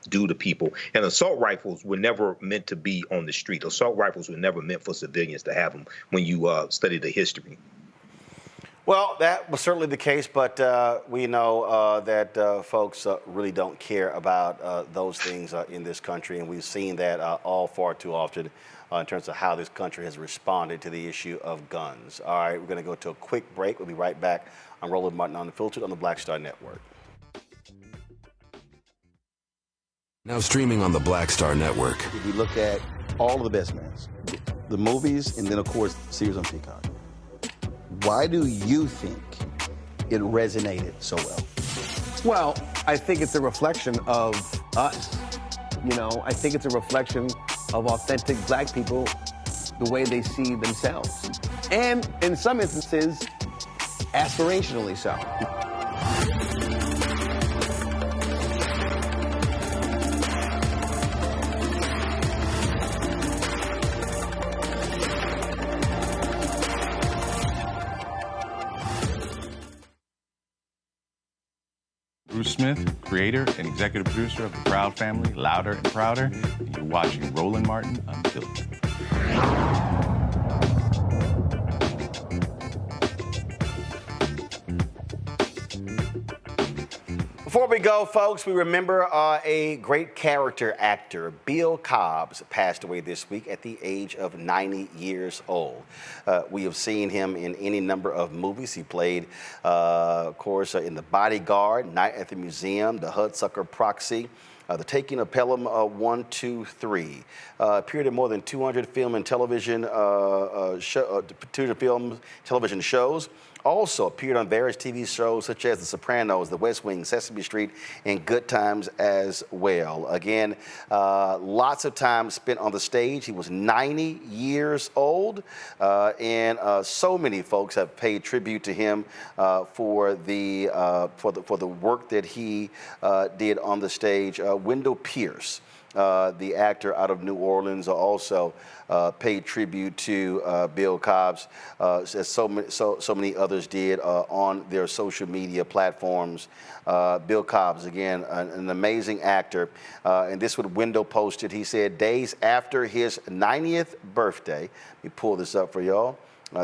do to people. And assault rifles were never meant to be on the street. Assault rifles were never meant for civilians to have them when you study the history. Well, that was certainly the case, but we know that folks really don't care about those things in this country, and we've seen that all far too often in terms of how this country has responded to the issue of guns. All right, we're going to go to a quick break. We'll be right back on Roland Martin Unfiltered on the Blackstar Network. Now streaming on the Blackstar Network. If we look at all of the best mans, the movies, and then, of course, series on Peacock, why do you think it resonated so well? Well, I think it's a reflection of us. You know, I think it's a reflection of authentic black people, the way they see themselves. And in some instances, aspirationally so. Bruce Smith, creator and executive producer of The Proud Family, Louder and Prouder, and you're watching Roland Martin Unfiltered. Before we go, folks, we remember a great character actor, Bill Cobbs, passed away this week at the age of 90 years old. We have seen him in any number of movies. He played, of course, in The Bodyguard, Night at the Museum, The Hudsucker Proxy. The Taking of Pelham 1, 2, 3. Appeared in more than 200 film and television television shows. Also appeared on various TV shows such as The Sopranos, The West Wing, Sesame Street, and Good Times as well. Again, lots of time spent on the stage. He was 90 years old, and so many folks have paid tribute to him for the work that he did on the stage. Wendell Pierce, the actor out of New Orleans, also paid tribute to Bill Cobbs, as so many others did on their social media platforms. Bill Cobbs, again, an amazing actor. And this is what Wendell posted. He said, days after his 90th birthday, let me pull this up for y'all.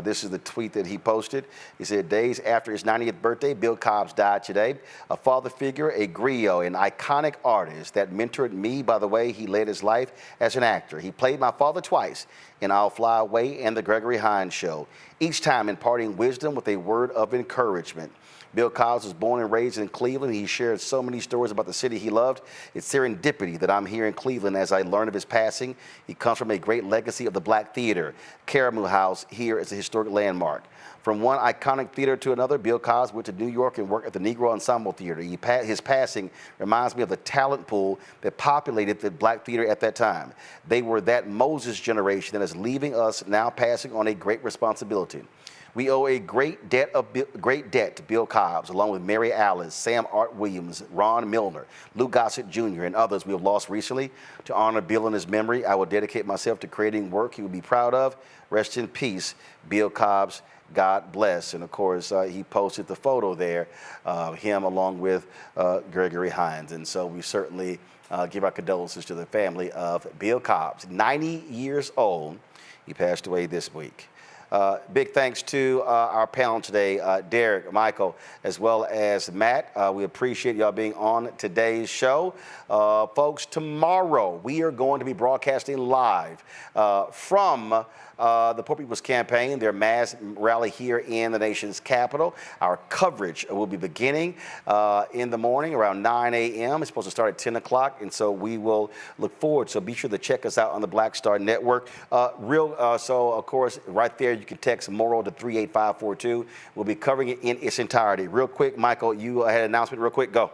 This is the tweet that he posted. He said, days after his 90th birthday, Bill Cobbs died today. A father figure, a griot, an iconic artist that mentored me by the way he led his life as an actor. He played my father twice in I'll Fly Away and The Gregory Hines Show, each time imparting wisdom with a word of encouragement. Bill Cobbs was born and raised in Cleveland. He shared so many stories about the city he loved. It's serendipity that I'm here in Cleveland as I learn of his passing. He comes from a great legacy of the Black Theater. Caramel House here is a historic landmark. From one iconic theater to another, Bill Cobbs went to New York and worked at the Negro Ensemble Theater. His passing reminds me of the talent pool that populated the Black Theater at that time. They were that Moses generation that is leaving us, now passing on a great responsibility. We owe a great debt to Bill Cobbs, along with Mary Alice, Sam Art Williams, Ron Milner, Lou Gossett Jr., and others we have lost recently. To honor Bill in his memory, I will dedicate myself to creating work he will be proud of. Rest in peace, Bill Cobbs. God bless. And of course, he posted the photo there, him along with Gregory Hines. And so we certainly give our condolences to the family of Bill Cobbs, 90 years old. He passed away this week. Big thanks to our panel today, Derek, Michael, as well as Matt. We appreciate y'all being on today's show. Folks, tomorrow we are going to be broadcasting live from the Poor People's Campaign, their mass rally here in the nation's capital. Our coverage will be beginning in the morning around 9 a.m. It's supposed to start at 10 o'clock, and so we will look forward. So be sure to check us out on the Blackstar Network. So, of course, right there, you can text MORAL to 38542. We'll be covering it in its entirety. Real quick, Michael, you had an announcement real quick. Go.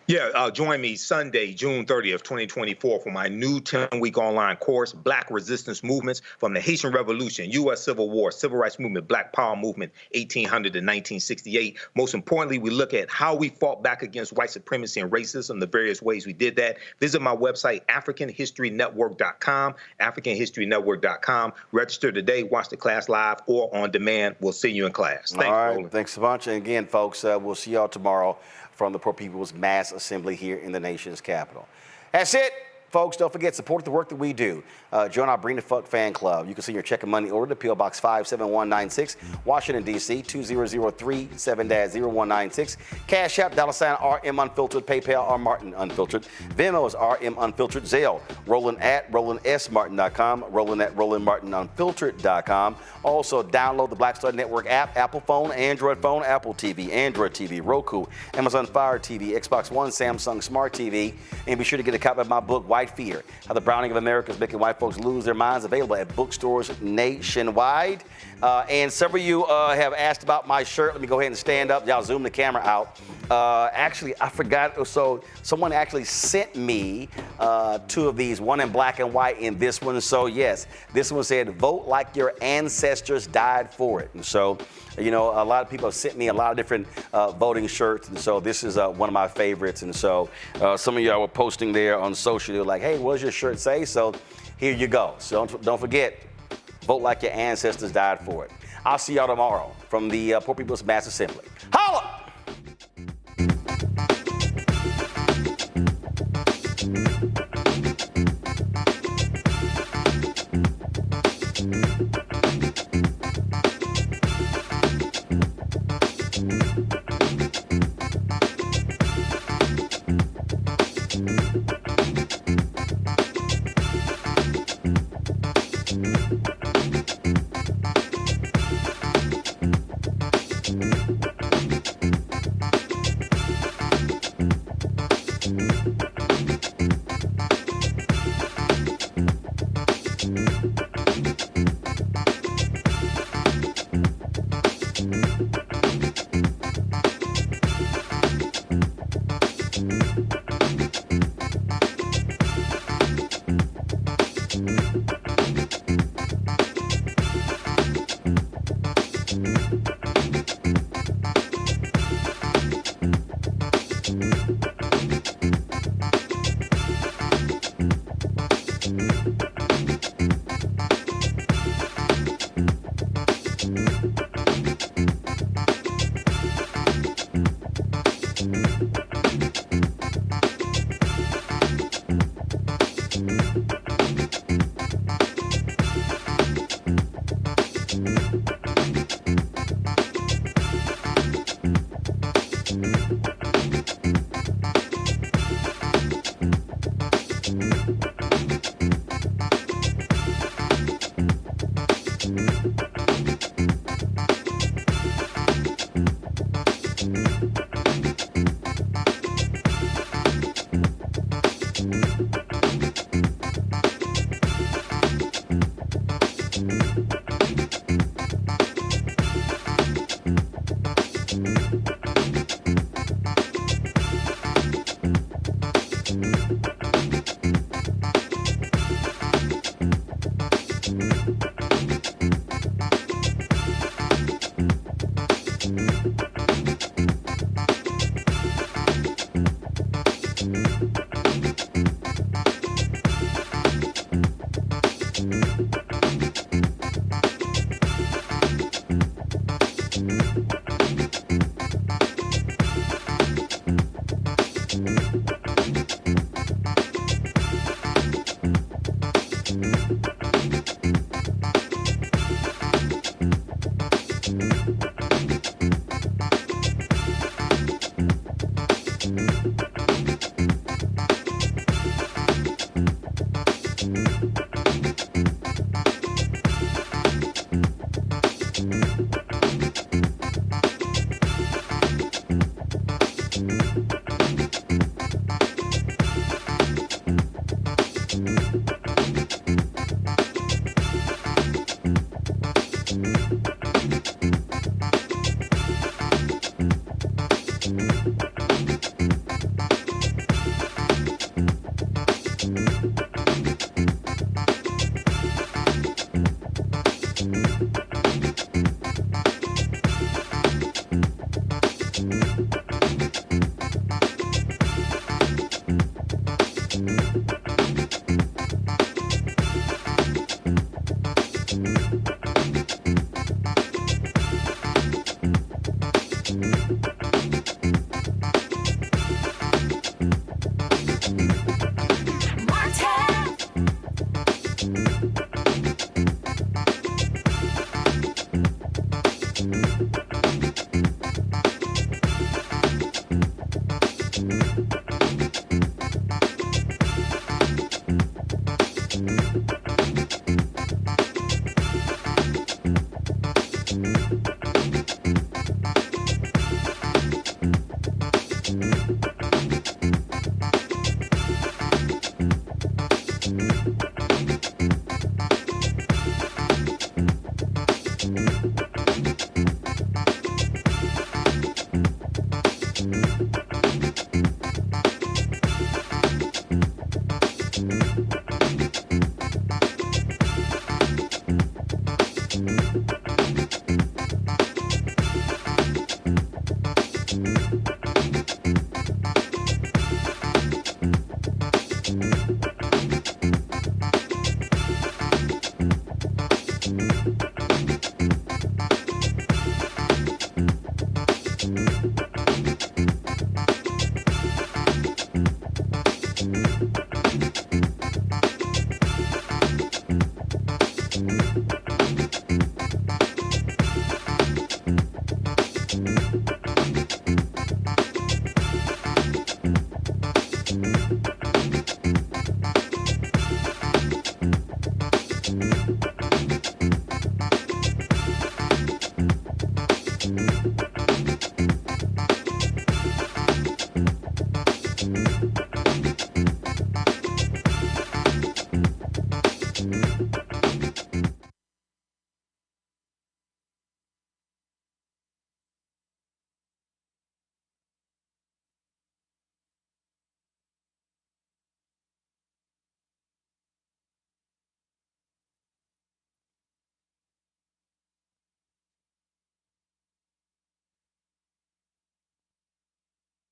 Yeah, join me Sunday, June 30th, 2024 for my new 10-week online course, Black Resistance Movements from the Haitian Revolution, U.S. Civil War, Civil Rights Movement, Black Power Movement, 1800 to 1968. Most importantly, we look at how we fought back against white supremacy and racism, the various ways we did that. Visit my website, AfricanHistoryNetwork.com, AfricanHistoryNetwork.com. Register today, watch the class live or on demand. We'll see you in class. Thanks, All right, Roland. thanks a bunch. And again, folks, we'll see y'all tomorrow from the Poor People's Mass Assembly here in the nation's capital. That's it, folks. Don't forget, support the work that we do. Join our Bring the Fuck fan club. You can send your check and money order to P.O. Box 57196, Washington, D.C., 20037-0196. Cash App, $RM Unfiltered, PayPal, R Martin Unfiltered. Venmo is RM Unfiltered. Zelle, Roland at RolandSMartin.com, Roland at RolandMartinUnfiltered.com. Also, download the Blackstar Network app, Apple phone, Android phone, Apple TV, Android TV, Roku, Amazon Fire TV, Xbox One, Samsung Smart TV. And be sure to get a copy of my book, White Fear, How the Browning of America is Making White Folks Lose Their Minds, available at bookstores nationwide. And several of you have asked about my shirt. Let me go ahead and stand up. Y'all zoom the camera out. Actually, I forgot. So someone actually sent me two of these, one in black and white and this one. So yes, this one said, vote like your ancestors died for it. And so, you know, a lot of people have sent me a lot of different voting shirts. And so this is one of my favorites. And so some of y'all were posting there on social, like, hey, what does your shirt say? So here you go. So don't forget, vote like your ancestors died for it. I'll see y'all tomorrow from the Poor People's Mass Assembly. Holla!